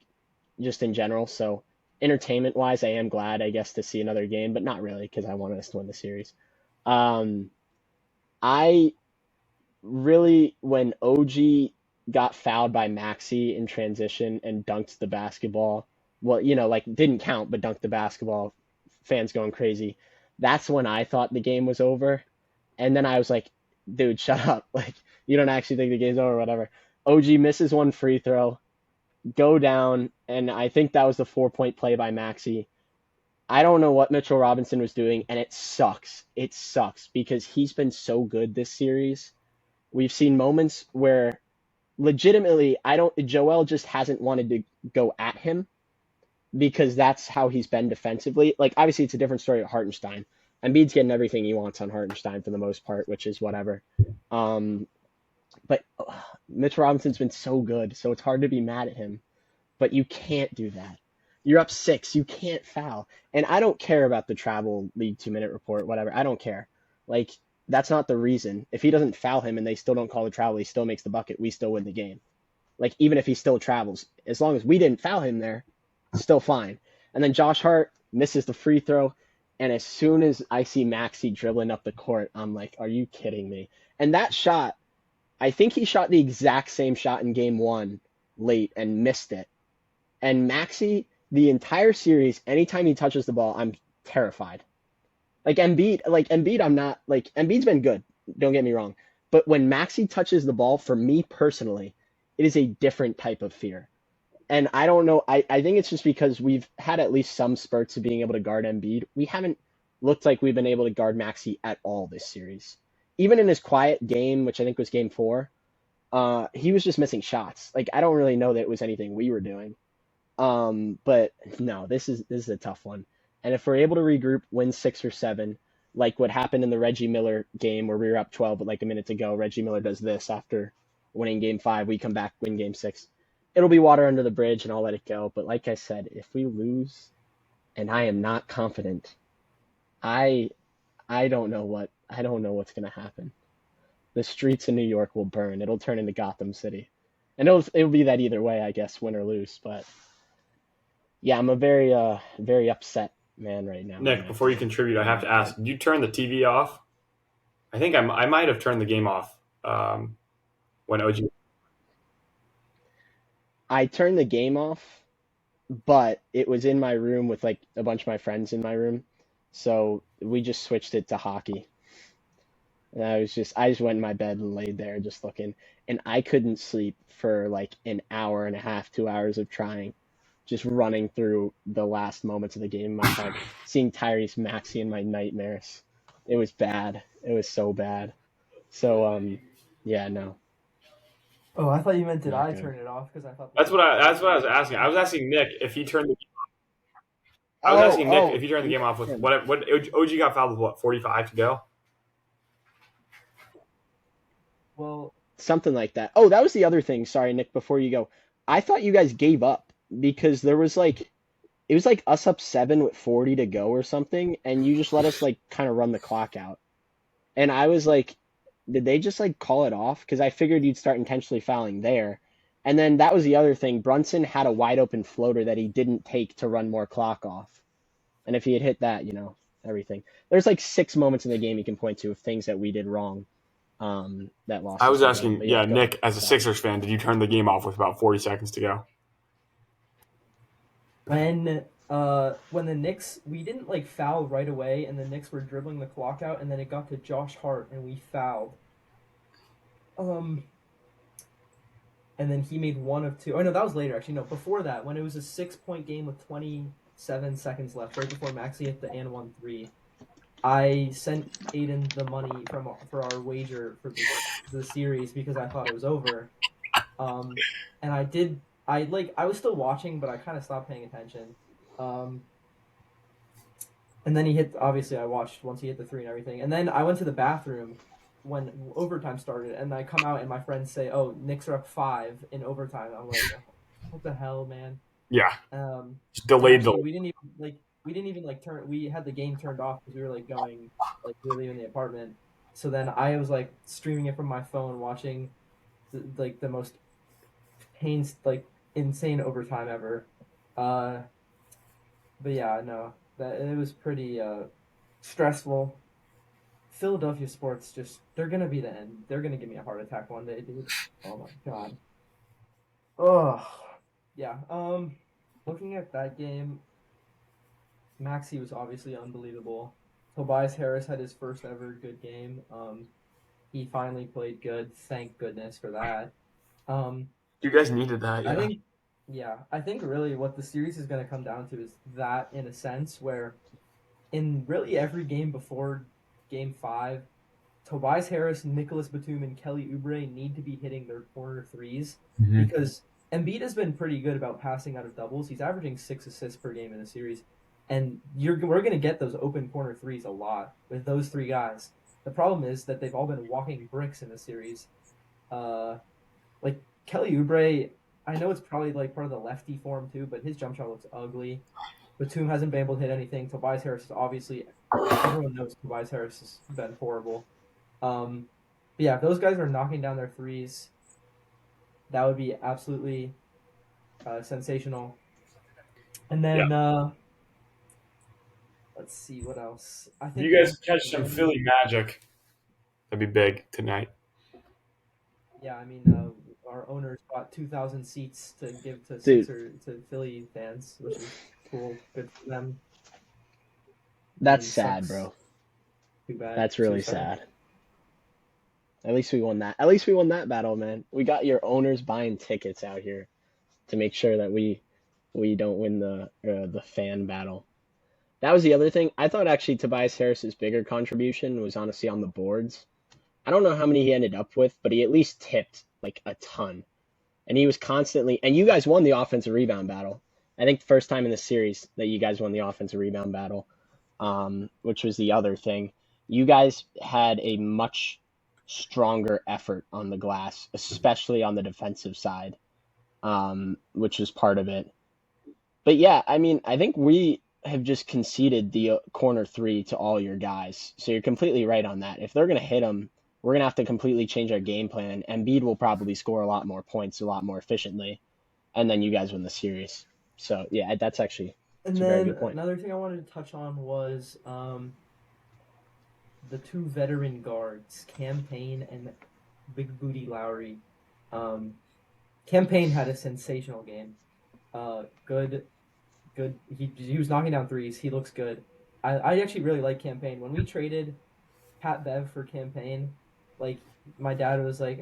just in general, so entertainment wise, I am glad, I guess, to see another game, but not really because I wanted us to win the series. I really, when OG got fouled by Maxey in transition and dunked the basketball, well, didn't count, but dunked the basketball, fans going crazy. That's when I thought the game was over. And then I was like, dude, shut up. Like, you don't actually think the game's over or whatever. OG misses one free throw, go down, and I think that was the 4-point play by Maxey. I don't know what Mitchell Robinson was doing, and it sucks. It sucks because he's been so good this series. We've seen moments where legitimately Joel just hasn't wanted to go at him because that's how he's been defensively. Like, obviously it's a different story at Hartenstein. Embiid's getting everything he wants on Hartenstein for the most part, which is whatever. But Mitch Robinson's been so good, so it's hard to be mad at him. But you can't do that. You're up 6. You can't foul. And I don't care about the travel league 2-minute report, whatever. I don't care. Like, that's not the reason. If he doesn't foul him and they still don't call the travel, he still makes the bucket. We still win the game. Like, even if he still travels, as long as we didn't foul him there, still fine. And then Josh Hart misses the free throw. And as soon as I see Maxey dribbling up the court, I'm like, are you kidding me? And that shot, I think he shot the exact same shot in game one late and missed it. And Maxey, the entire series, anytime he touches the ball, I'm terrified. Embiid, I'm not like Embiid's been good. Don't get me wrong, but when Maxey touches the ball, for me personally, it is a different type of fear. And I don't know. I think it's just because we've had at least some spurts of being able to guard Embiid. We haven't looked like we've been able to guard Maxey at all this series. Even in his quiet game, which I think was game four, he was just missing shots. Like I don't really know that it was anything we were doing. But no, this is a tough one. And if we're able to regroup, win 6 or 7, like what happened in the Reggie Miller game where we were up 12, but like a minute to go, Reggie Miller does this after winning game 5. We come back, win game 6. It'll be water under the bridge and I'll let it go. But like I said, if we lose, and I am not confident, I I don't know what's gonna happen. The streets of New York will burn. It'll turn into Gotham City. And it'll be that either way, I guess, win or lose. But yeah, I'm a very upset man right now. Nick, before you contribute, I have to ask: did you turn the TV off? I think I might have turned the game off when OG. I turned the game off, but it was in my room with like a bunch of my friends in my room. So we just switched it to hockey. And I just went in my bed and laid there just looking. And I couldn't sleep for like an hour and a half, 2 hours of trying, just running through the last moments of the game in my head, seeing Tyrese Maxey in my nightmares. It was bad. It was so bad. So yeah, no, Oh, I thought you meant did not I good. turn it off because I thought That's what I was asking. I was asking Nick if he turned. I was Oh, asking Nick if oh, he turned the game off with him. what OG got fouled with, what, 45 to go. well, Something like that. Oh, that was the other thing. Sorry, Nick, before you go. I thought you guys gave up because there was like it was like us up 7 with 40 to go or something, and you just let us like kind of run the clock out. And I was like, did they just like call it off? Because I figured you'd start intentionally fouling there. And then that was the other thing. Brunson had a wide open floater that he didn't take to run more clock off. And if he had hit that, everything. There's like 6 moments in the game you can point to of things that we did wrong that lost I us was the game. asking, But yeah, yeah, go ahead. Nick, as a Sorry. Sixers fan, did you turn the game off with about 40 seconds to go? when the Knicks we didn't like foul right away and the Knicks were dribbling the clock out and then it got to Josh Hart and we fouled. Um and then he made one of two. Oh no, that was later actually. No, before that, when it was a 6 point game with 27 seconds left, right before Maxi hit the and one three. I sent Aiden the money for our wager for the series because I thought it was over. Um, and I did. I was still watching, but I kind of stopped paying attention. Um, and then he hit. Obviously, I watched once he hit the three and everything. And then I went to the bathroom when overtime started, and I come out and my friends say, "Oh, Knicks are up 5 in overtime." I'm like, "What the hell, man?" Yeah, Um, just and delayed actually, the. we didn't even turn. We had the game turned off because we were like going we were leaving the apartment. So then I was like streaming it from my phone, watching the most insane overtime ever. Uh, but yeah, no, that it was pretty stressful. Philadelphia sports just they're gonna be the end. They're gonna give me a heart attack one day, dude. Oh my god. Oh yeah. Looking at that game, Maxi was obviously unbelievable. Tobias Harris had his first ever good game. He finally played good. Thank goodness for that. Um, You guys needed that, I yeah. think, yeah, I think really what the series is going to come down to is that in a sense where in really every game before game 5, Tobias Harris, Nicholas Batum, and Kelly Oubre need to be hitting their corner threes Mm-hmm. because Embiid has been pretty good about passing out of doubles. He's averaging 6 assists per game in the series, and we're going to get those open corner threes a lot with those three guys. The problem is that they've all been walking bricks in the series. Uh, like Kelly Oubre, I know it's probably like part of the lefty form too, but his jump shot looks ugly. Batum hasn't been able to hit anything. Tobias Harris is obviously everyone knows Tobias Harris has been horrible. But yeah, if those guys are knocking down their threes, that would be absolutely sensational. And Yeah. then let's see what else. I If think you we'll guys catch some win. Philly magic, that'd be big tonight. Yeah, I mean, our owners bought 2,000 seats to give to Dude, Philly fans, which is cool. Good for them. I that's mean, sad, sucks. bro. Too bad. That's Too really sad. sad. At least we won that. At least we won that battle, man. We got your owners buying tickets out here to make sure that we don't win the fan battle. That was the other thing. I thought actually Tobias Harris's bigger contribution was honestly on the boards. I don't know how many he ended up with, but he at least tipped like a ton. And he was constantly, and you guys won the offensive rebound battle. I think the first time in the series that you guys won the offensive rebound battle, which was the other thing. You guys had a much stronger effort on the glass, especially on the defensive side, which was part of it. But yeah, I mean, I think we have just conceded the corner three to all your guys. So you're completely right on that. If they're going to hit them, we're going to have to completely change our game plan. Embiid will probably score a lot more points a lot more efficiently, and then you guys win the series. So yeah, And it's a very then good point. another thing I wanted to touch on was the two veteran guards, Cam Payne and Big Booty Lowry. Cam Payne had a sensational game. Good. He was knocking down threes. He looks good. I actually really like Cam Payne. When we traded Pat Bev for Cam Payne, like my dad was like,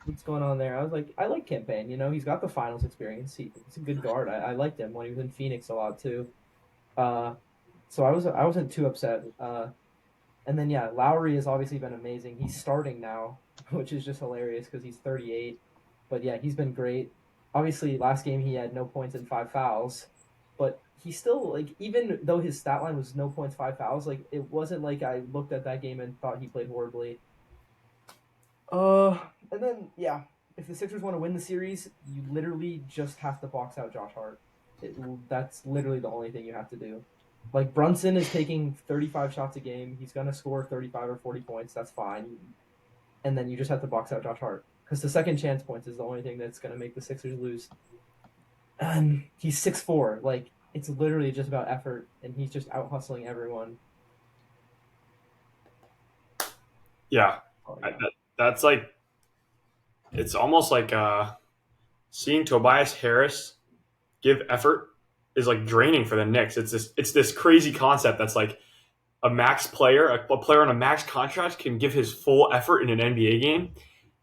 what's going on there? I was like, I like Cam Payne. You know, he's got the finals experience. He's a good guard. I liked him when he was in Phoenix a lot too. Uh, so I wasn't too upset. And then yeah, Lowry has obviously been amazing. He's starting now, which is just hilarious because he's 38. But yeah, he's been great. Obviously, last game he had no points and 5 fouls, but he still like even though his stat line was no points, 5 fouls, like it wasn't like I looked at that game and thought he played horribly. And then yeah, if the Sixers want to win the series, you literally just have to box out Josh Hart. That's literally the only thing you have to do. Like Brunson is taking 35 shots a game. He's gonna score 35 or 40 points. That's fine. And then you just have to box out Josh Hart because the second chance points is the only thing that's gonna make the Sixers lose. And he's 6'4". Like it's literally just about effort, and he's just out hustling everyone. Yeah, Oh yeah. that's like it's almost like seeing Tobias Harris give effort is like draining for the Knicks. It's this crazy concept that's like a max player, a player on a max contract can give his full effort in an NBA game,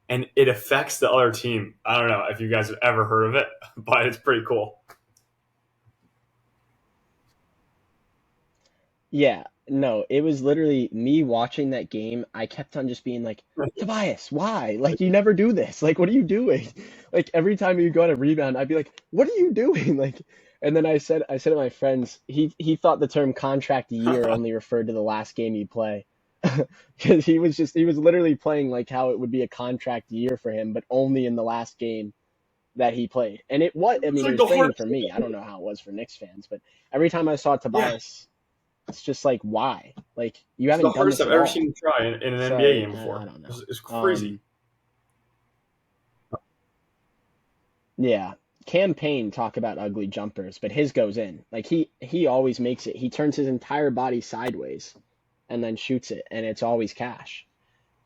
and it affects the other team. I don't know if you guys have ever heard of it, but it's pretty cool. Yeah, no, it was literally me watching that game. I kept on just being like, Tobias, why? Like, you never do this. Like, what are you doing? Like, every time you go on a rebound, I'd be like, what are you doing? Like, and then I said to my friends, he thought the term contract year only referred to the last game you play. Because he was literally playing like how it would be a contract year for him, but only in the last game that he played. And I It's mean, it like was the draining for hardest. me. I don't know how it was for Knicks fans, but every time I saw Yeah, Tobias, it's just like, why? Like, you it's the haven't done hardest this I've at ever all. seen him try in an NBA So game I before. don't know. It's crazy. Yeah, Campaign talk about ugly jumpers, but his goes in. Like he always makes it. He turns his entire body sideways and then shoots it, and it's always cash.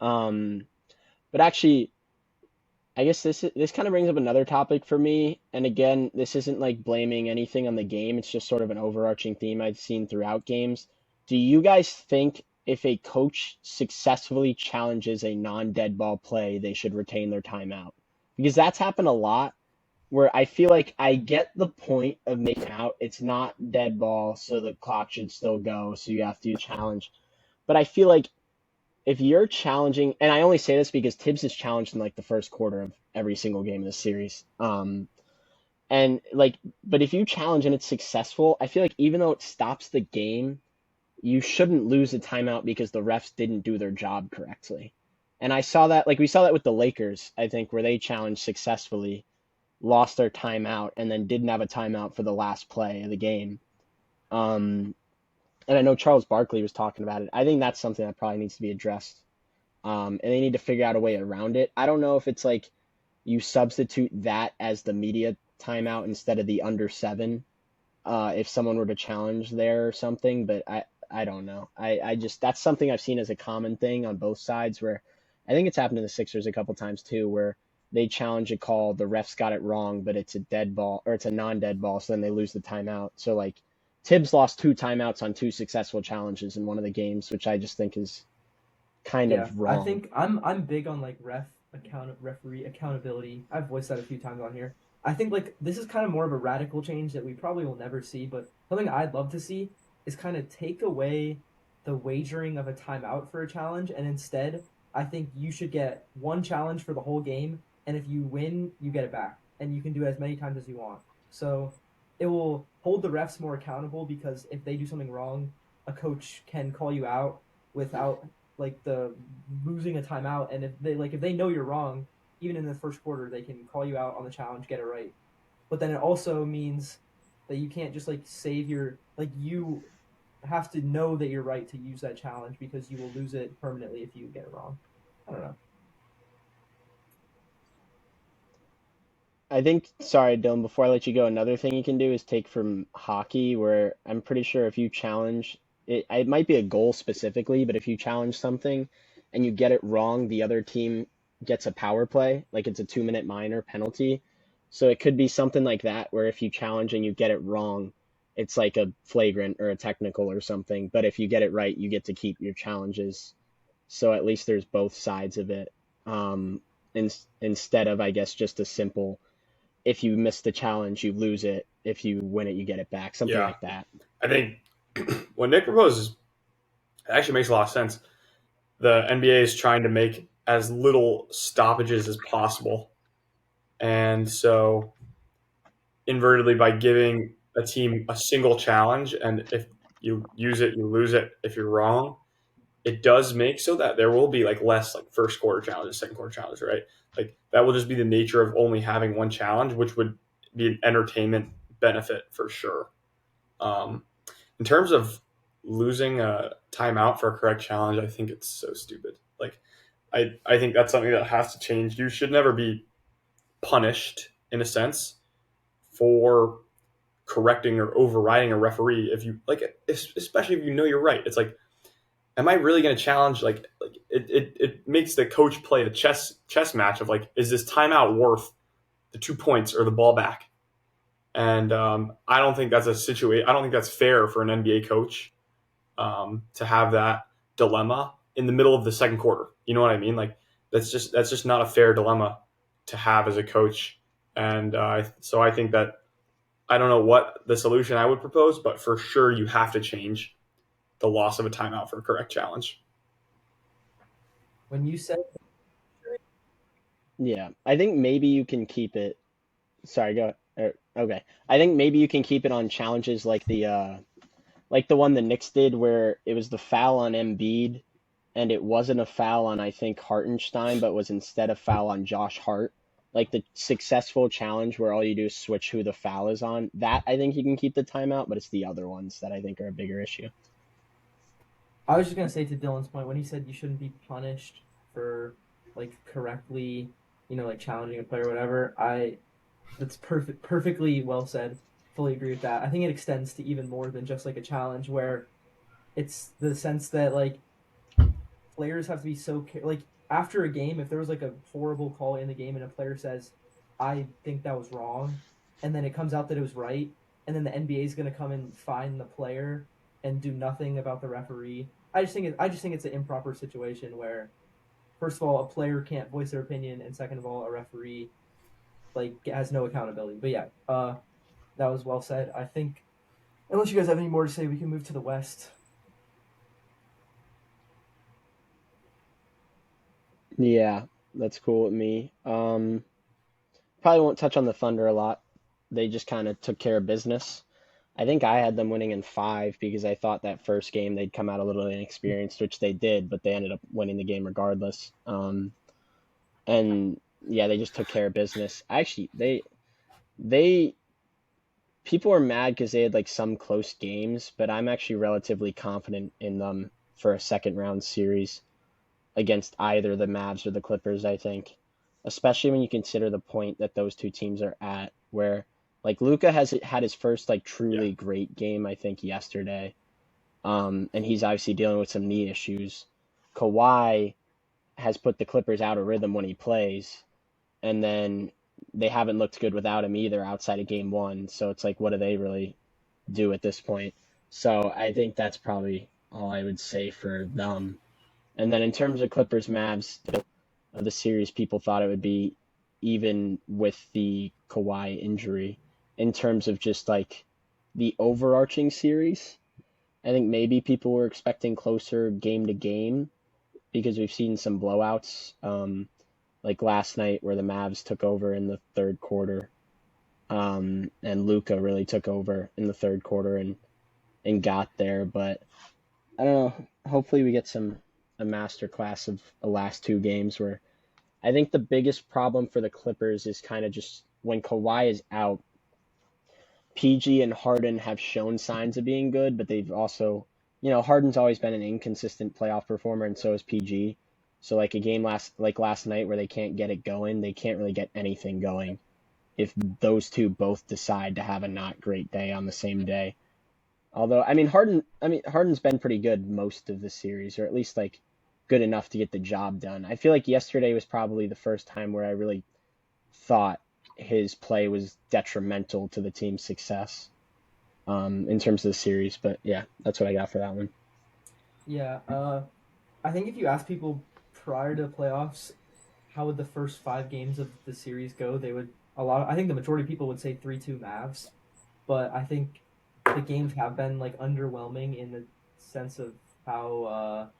Um, but actually, I guess this kind of brings up another topic for me. And again, this isn't like blaming anything on the game. It's just sort of an overarching theme I've seen throughout games. Do you guys think if a coach successfully challenges a non-dead ball play, they should retain their timeout? Because that's happened a lot where I feel like I get the point of making out. It's not dead ball, so the clock should still go, so you have to challenge. But I feel like if you're challenging, and I only say this because Tibbs is challenged in like the first quarter of every single game of the series. And like, but if you challenge and it's successful, I feel like even though it stops the game, you shouldn't lose a timeout because the refs didn't do their job correctly. And I saw that, like we saw that with the Lakers, I think, where they challenged successfully, lost their timeout, and then didn't have a timeout for the last play of the game. Um, and I know Charles Barkley was talking about it. I think that's something that probably needs to be addressed. And they need to figure out a way around it. I don't know if it's like you substitute that as the media timeout instead of the under seven, if someone were to challenge there or something, but I don't know. I just, that's something I've seen as a common thing on both sides where I think it's happened to the Sixers a couple times too, where they challenge a call, the refs got it wrong, but it's a dead ball or it's a non-dead ball, so then they lose the timeout. So like Tibbs lost 2 timeouts on 2 successful challenges in one of the games, which I just think is kind Yeah, of I wrong. think I'm big on like referee accountability. I've voiced that a few times on here. I think like this is kind of more of a radical change that we probably will never see, but something I'd love to see is kind of take away the wagering of a timeout for a challenge, and instead, I think you should get one challenge for the whole game, and if you win, you get it back, and you can do it as many times as you want. So it will hold the refs more accountable because if they do something wrong, a coach can call you out without like the losing a timeout, and if they know you're wrong, even in the first quarter, they can call you out on the challenge, get it right. But then it also means that you can't just like save your like you have to know that you're right to use that challenge because you will lose it permanently if you get it wrong. I don't know. I think, sorry, Dylan, before I let you go, another thing you can do is take from hockey, where I'm pretty sure if you challenge it, it might be a goal specifically, but if you challenge something and you get it wrong, the other team gets a power play, like it's a 2-minute minor penalty. So it could be something like that, where if you challenge and you get it wrong, it's like a flagrant or a technical or something. But if you get it right, you get to keep your challenges. So at least there's both sides of it. Instead of, I guess, just a simple if you miss the challenge, you lose it. If you win it, you get it back. Something Yeah, like that. I think what Nick proposes it actually makes a lot of sense. The NBA is trying to make as little stoppages as possible, and so invertedly by giving a team a single challenge, and if you use it, you lose it. If you're wrong, it does make so that there will be like less like first quarter challenges, second quarter challenges, right? Like that will just be the nature of only having one challenge, which would be an entertainment benefit for sure. Um, in terms of losing a timeout for a correct challenge, I think it's so stupid. Like I think that's something that has to change. You should never be punished in a sense for correcting or overriding a referee if you like, especially if you know you're right. It's like, am I really going to challenge? Like it makes the coach play a chess match of like, is this timeout worth the 2 points or the ball back? And I don't think that's a situation. I don't think that's fair for an NBA coach to have that dilemma in the middle of the second quarter. You know what I mean? Like that's just not a fair dilemma to have as a coach. And so I think that I don't know what the solution I would propose, but for sure you have to change the loss of a timeout for a correct challenge. When you said Yeah, I think maybe you can keep it. Sorry, go. Okay, I think maybe you can keep it on challenges like the one the Knicks did, where it was the foul on Embiid, and it wasn't a foul on I think Hartenstein, but was instead a foul on Josh Hart. Like the successful challenge where all you do is switch who the foul is on. That I think you can keep the timeout, but it's the other ones that I think are a bigger issue. I was just gonna say to Dylan's point when he said you shouldn't be punished for like correctly, like challenging a player or whatever. That's perfectly well said. Fully agree with that. I think it extends to even more than just like a challenge where it's the sense that like players have to be so like after a game if there was like a horrible call in the game and a player says I think that was wrong and then it comes out that it was right and then the NBA is going to come and fine the player and do nothing about the referee. I just think it's an improper situation where first of all a player can't voice their opinion and second of all a referee like has no accountability. But yeah, that was well said. I think unless you guys have any more to say we can move to the West. Yeah, that's cool with me. Probably won't touch on the Thunder a lot. They just kind of took care of business. I think I had them winning in 5 because I thought that first game they'd come out a little inexperienced, which they did, but they ended up winning the game regardless. And yeah, they just took care of business. Actually, they people are mad because they had like some close games, but I'm actually relatively confident in them for a second round series against either the Mavs or the Clippers, I think. Especially when you consider the point that those two teams are at, where like Luka has had his first like Yeah. truly great game, I think, yesterday. And he's obviously dealing with some knee issues. Kawhi has put the Clippers out of rhythm when he plays, and then they haven't looked good without him either outside of game one. So it's like, what do they really do at this point? So I think that's probably all I would say for them. And then in terms of Clippers Mavs, the series, people thought it would be even with the Kawhi injury in terms of just like the overarching series. I think maybe people were expecting closer game to game because we've seen some blowouts, like last night where the Mavs took over in the third quarter, and Luka really took over in the third quarter and got there. But I don't know. Hopefully, we get a master class of the last two games where I think the biggest problem for the Clippers is kind of just when Kawhi is out. PG and Harden have shown signs of being good, but they've also, Harden's always been an inconsistent playoff performer, and so is PG. So like a game last night where they can't get it going, they can't really get anything going if those two both decide to have a not great day on the same day. Although Harden's been pretty good most of the series, or at least like good enough to get the job done. I feel like yesterday was probably the first time where I really thought his play was detrimental to the team's success, in terms of the series. But yeah, that's what I got for that one. Yeah, I think if you ask people prior to playoffs, how would the first 5 games of the series go? I think the majority of people would say 3-2 Mavs, but I think the games have been like underwhelming in the sense of how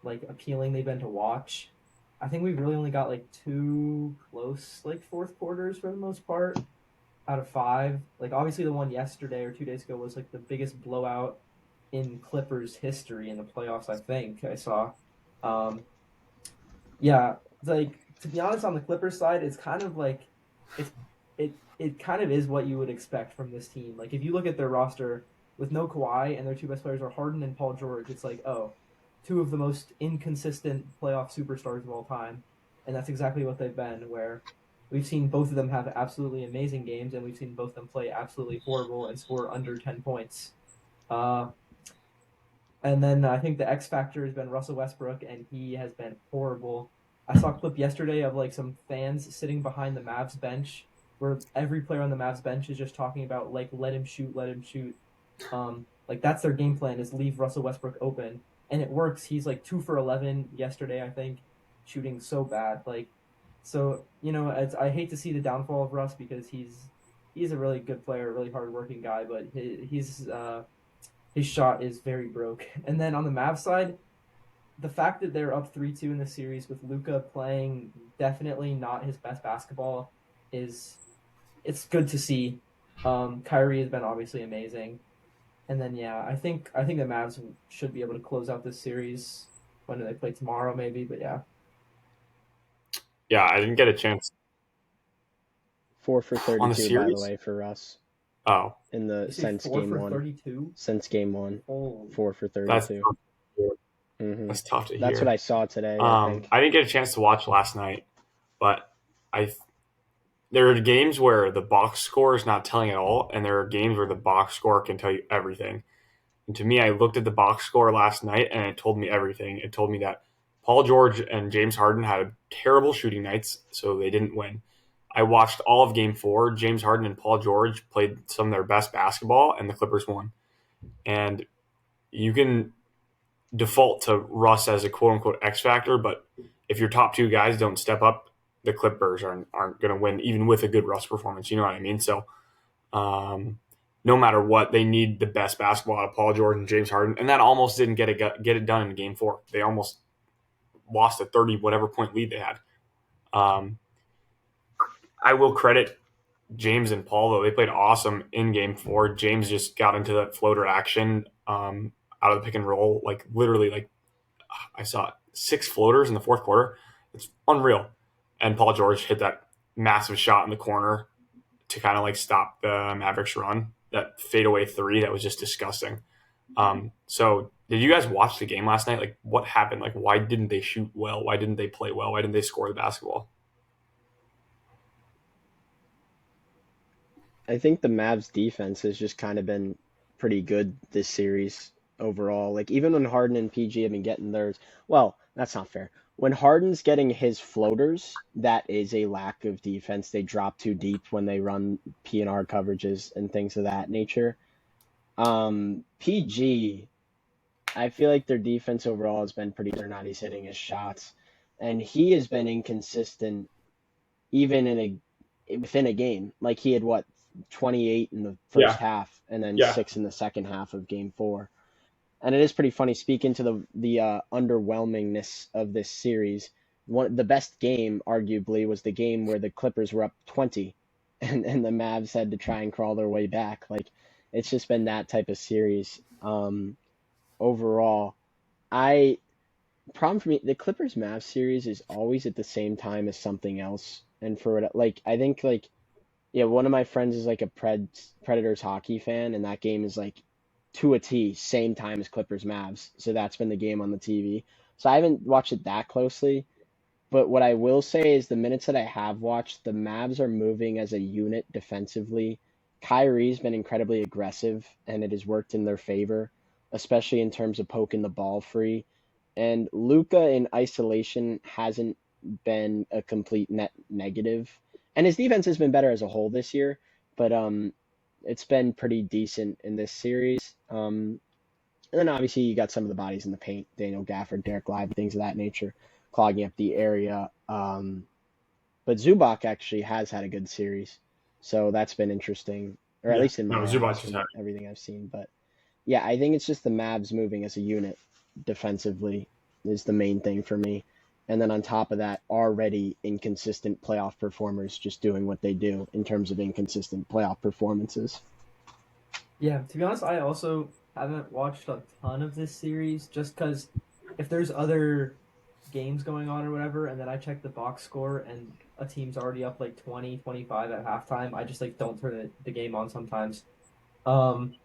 like appealing they've been to watch. I think we've really only got like 2 close like fourth quarters for the most part out of 5. Like obviously the one yesterday or 2 days ago was like the biggest blowout in Clippers history in the playoffs. I think I saw. Um, yeah, like to be honest, on the Clippers side, it's kind of like it's it kind of is what you would expect from this team. Like if you look at their roster with no Kawhi and their 2 best players are Harden and Paul George, it's like, oh, 2 of the most inconsistent playoff superstars of all time, and that's exactly what they've been. Where we've seen both of them have absolutely amazing games, and we've seen both of them play absolutely horrible and score under 10 points. Uh, and then I think the X factor has been Russell Westbrook, and he has been horrible. I saw a clip yesterday of like some fans sitting behind the Mavs bench, where every player on the Mavs bench is just talking about like let him shoot, let him shoot. Like that's their game plan is leave Russell Westbrook open, and it works. He's like 2 for 11 yesterday, I think, shooting so bad. Like, so I hate to see the downfall of Russ because he's a really good player, really hardworking guy, but his shot is very broke. And then on the Mavs side, the fact that they're up 3-2 in the series with Luka playing definitely not his best basketball is it's good to see. Kyrie has been obviously amazing. And then yeah, I think the Mavs should be able to close out this series. When do they play tomorrow? Maybe, but yeah. Yeah, I didn't get a chance 4 for on the 32, by the series. way, for Russ Oh, in the You say since 4 game for one. 32? Since game one, Oh, 4 for that's 32. tough to hear. hmm That's tough to That's what hear. I saw today. I think. I didn't get a chance to watch last night, but I there are games where the box score is not telling at all, and there are games where the box score can tell you everything. And to me, I looked at the box score last night, and it told me everything. It told me that Paul George and James Harden had terrible shooting nights, so they didn't win. I watched all of Game 4. James Harden and Paul George played some of their best basketball, and the Clippers won. And you can default to Russ as a quote unquote X factor, but if your top 2 guys don't step up, the Clippers aren't going to win, even with a good Russ performance. You know what I mean? So, no matter what, they need the best basketball out of Paul George and James Harden, and that almost didn't get it done in Game 4. They almost lost a 30 whatever point lead they had. I will credit James and Paul though; they played awesome in Game 4. James just got into that floater action out of the pick and roll, like literally, like I saw 6 floaters in the fourth quarter. It's unreal. And Paul George hit that massive shot in the corner to kind of like stop the Mavericks run. That fadeaway 3 that was just disgusting. So did you guys watch the game last night? Like what happened? Like why didn't they shoot well? Why didn't they play well? Why didn't they score the basketball? I think the Mavs defense has just kind of been pretty good this series overall. Like even when Harden and PG have been getting theirs, well, that's not fair. when Harden's getting his floaters, that is a lack of defense. They drop too deep when they run P&R coverages and things of that nature. PG, I feel like their defense overall has been pretty good or not. He's hitting his shots, and he has been inconsistent even within a game. Like he had 28 in the first Yeah, half, and then yeah, 6 in the second half of Game 4. And it is pretty funny speaking to the underwhelmingness of this series. The best game, arguably, was the game where the Clippers were up 20, and the Mavs had to try and crawl their way back. Like it's just been that type of series. Overall, I problem for me, the Clippers Mavs series is always at the same time as something else. And for it, like I think like yeah, one of my friends is like a Predators hockey fan, and that game is like to a T, same time as Clippers Mavs. So that's been the game on the TV. So I haven't watched it that closely. But what I will say is the minutes that I have watched, the Mavs are moving as a unit defensively. Kyrie's been incredibly aggressive, and it has worked in their favor, especially in terms of poking the ball free. And Luka in isolation hasn't been a complete net negative. And his defense has been better as a whole this year, but it's been pretty decent in this series. And then obviously you got some of the bodies in the paint, Daniel Gafford, Derek Lively, things of that nature, clogging up the area. But Zubac actually has had a good series, so that's been interesting, or at yeah. least in No, my eyes Zubac is from not. everything I've seen. But yeah, I think it's just the Mavs moving as a unit defensively is the main thing for me. And then on top of that, already inconsistent playoff performers just doing what they do in terms of inconsistent playoff performances. Yeah, to be honest, I also haven't watched a ton of this series just because if there's other games going on or whatever, and then I check the box score and a team's already up like 20, 25 at halftime, I just like don't turn the game on sometimes. Um,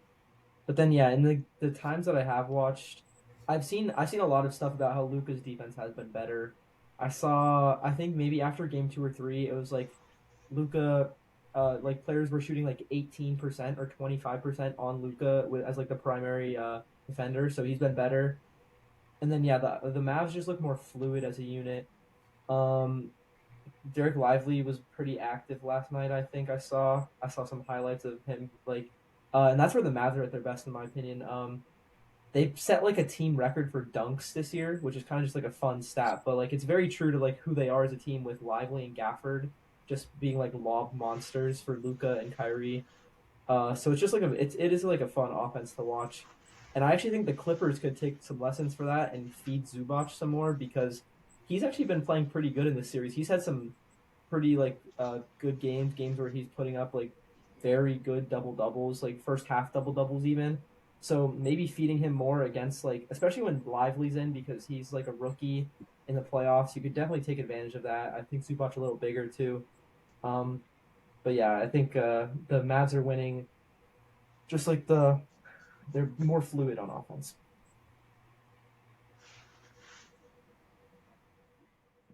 but then yeah, in the times that I have watched, I've seen a lot of stuff about how Luca's defense has been better. I think maybe after game 2 or 3, it was like Luca, like players were shooting like 18% or 25% on Luca as like the primary defender, so he's been better. And then yeah, the Mavs just look more fluid as a unit. Um, Derek Lively was pretty active last night. I saw some highlights of him and that's where the Mavs are at their best in my opinion. They set like a team record for dunks this year, which is kind of just like a fun stat, but like it's very true to like who they are as a team with Lively and Gafford just being like lob monsters for Luca and Kyrie. So it's just like it is like a fun offense to watch, and I actually think the Clippers could take some lessons for that and feed Zubac some more because he's actually been playing pretty good in this series. He's had some pretty good games where he's putting up like very good double doubles, like first half double doubles even. So maybe feeding him more against like especially when Lively's in because he's like a rookie in the playoffs. You could definitely take advantage of that. I think Zubac a little bigger too. Um, but yeah, I think the Mavs are winning. Just like they're more fluid on offense.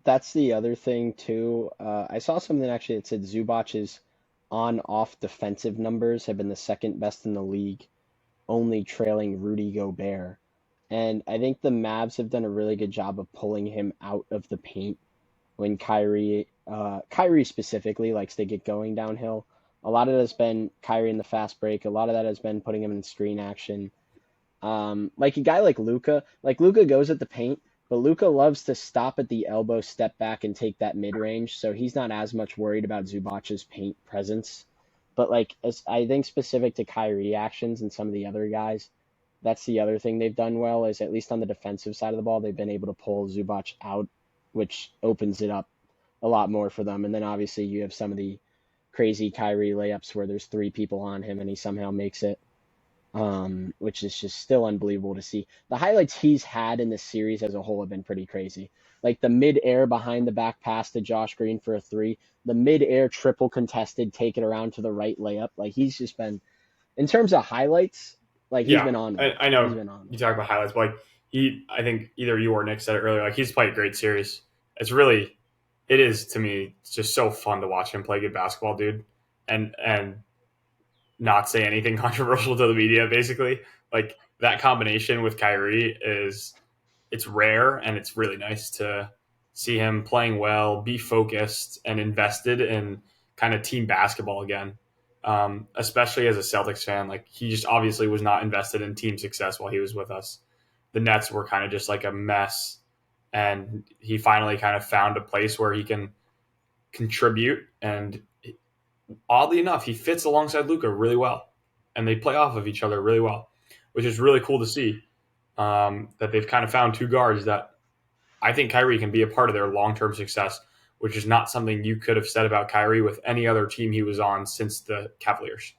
That's the other thing too. I saw something actually that said Zubac's on-off defensive numbers have been the second best in the league, only trailing Rudy Gobert. And I think the Mavs have done a really good job of pulling him out of the paint when Kyrie specifically likes to get going downhill. A lot of that has been Kyrie in the fast break. A lot of that has been putting him in screen action. Like a guy like Luca goes at the paint, but Luca loves to stop at the elbow, step back, and take that mid range. So he's not as much worried about Zubac's paint presence. But like as I think specific to Kyrie actions and some of the other guys, that's the other thing they've done well is at least on the defensive side of the ball, they've been able to pull Zubac out, which opens it up a lot more for them. And then obviously you have some of the crazy Kyrie layups where there's 3 people on him and he somehow makes it, which is just still unbelievable to see. The highlights he's had in this series as a whole have been pretty crazy. Like the mid-air behind the back pass to Josh Green for a 3, the mid-air triple contested, take it around to the right layup. Like he's just been, in terms of highlights, like he's Yeah, been on I, one. I He's know been on you one. talk about highlights, but like I think either you or Nick said it earlier. Like he's played a great series. It's really, it is to me. It's just so fun to watch him play good basketball, dude, and not say anything controversial to the media. Basically, like that combination with Kyrie is it's rare and it's really nice to. see him playing well, be focused, and invested in kind of team basketball again. Especially as a Celtics fan, like he just obviously was not invested in team success while he was with us. The Nets were kind of just like a mess, and he finally kind of found a place where he can contribute. And oddly enough, he fits alongside Luka really well, and they play off of each other really well, which is really cool to see. That they've kind of found two guards that I think Kyrie can be a part of their long term success, which is not something you could have said about Kyrie with any other team he was on since the Cavaliers.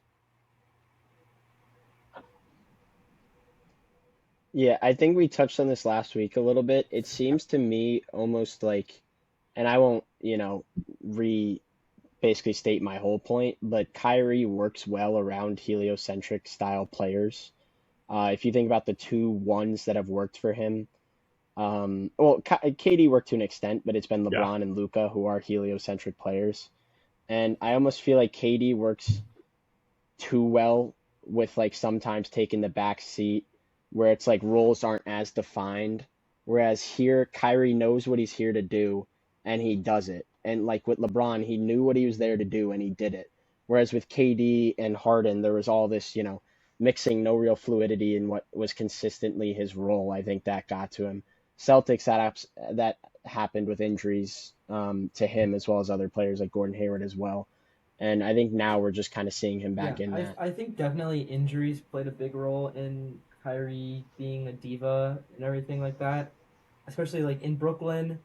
Yeah, I think we touched on this last week a little bit. It seems to me almost like, and I won't, re basically state my whole point, but Kyrie works well around heliocentric style players. If you think about the two ones that have worked for him, well, KD worked to an extent, but it's been Yeah. LeBron and Luka who are heliocentric players. And I almost feel like KD works too well with like sometimes taking the back seat where it's like roles aren't as defined. Whereas here, Kyrie knows what he's here to do and he does it. And like with LeBron, he knew what he was there to do and he did it. Whereas with KD and Harden, there was all this, mixing no real fluidity in what was consistently his role. I think that got to him. Celtics, that happened with injuries to him as well as other players like Gordon Hayward as well. And I think now we're just kind of seeing him back in that. I think definitely injuries played a big role in Kyrie being a diva and everything like that. Especially like in Brooklyn,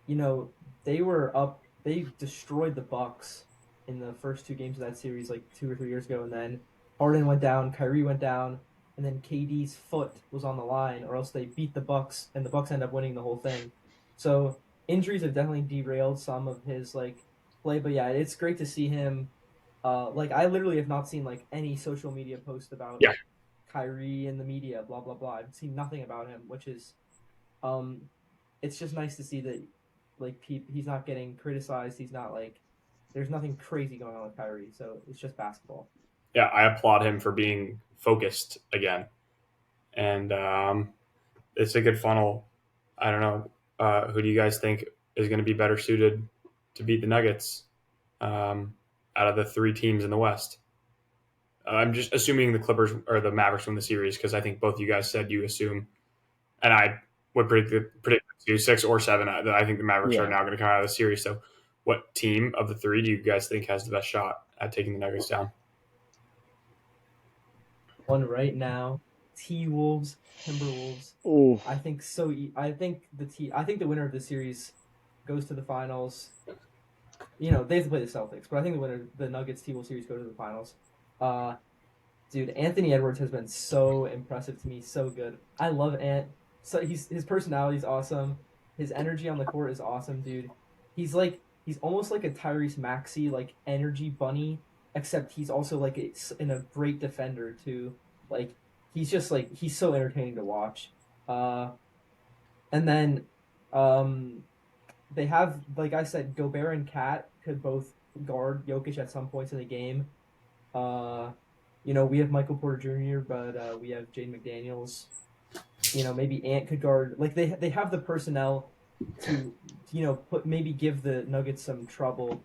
they were up. They destroyed the Bucks in the first two games of that series, like 2 or 3 years ago, and then Harden went down, Kyrie went down, and then KD's foot was on the line, or else they beat the Bucks, and the Bucks end up winning the whole thing. So injuries have definitely derailed some of his like play, but yeah, it's great to see him. Like I literally have not seen like any social media post about Yeah. Kyrie in the media, blah blah blah. I've seen nothing about him, which is, um, it's just nice to see that like he's not getting criticized. He's not like there's nothing crazy going on with Kyrie, so it's just basketball. Yeah, I applaud him for being focused again. And it's a good funnel. I don't know. Who do you guys think is going to be better suited to beat the Nuggets out of the three teams in the West? I'm just assuming the Clippers or the Mavericks win the series because I think both you guys said you assume, and I would predict 6 or 7. I think the Mavericks Yeah. are now going to come out of the series. So, what team of the three do you guys think has the best shot at taking the Nuggets down? One right now, T-Wolves, Timberwolves. Ooh, I think so. I think the winner of the series goes to the finals. They have to play the Celtics, but I think the Nuggets T-Wolves series go to the finals. Dude, Anthony Edwards has been so impressive to me, so good. I love Ant. So his personality's awesome. His energy on the court is awesome, dude. He's almost like a Tyrese Maxey like energy bunny, except he's also like a great defender too. Like he's just like he's so entertaining to watch. Uh, and then um, they have like I said, Gobert and Cat could both guard Jokic at some points in the game. Uh, we have Michael Porter Jr., but we have Jaden McDaniels. Maybe Ant could guard. Like they have the personnel to maybe give the Nuggets some trouble.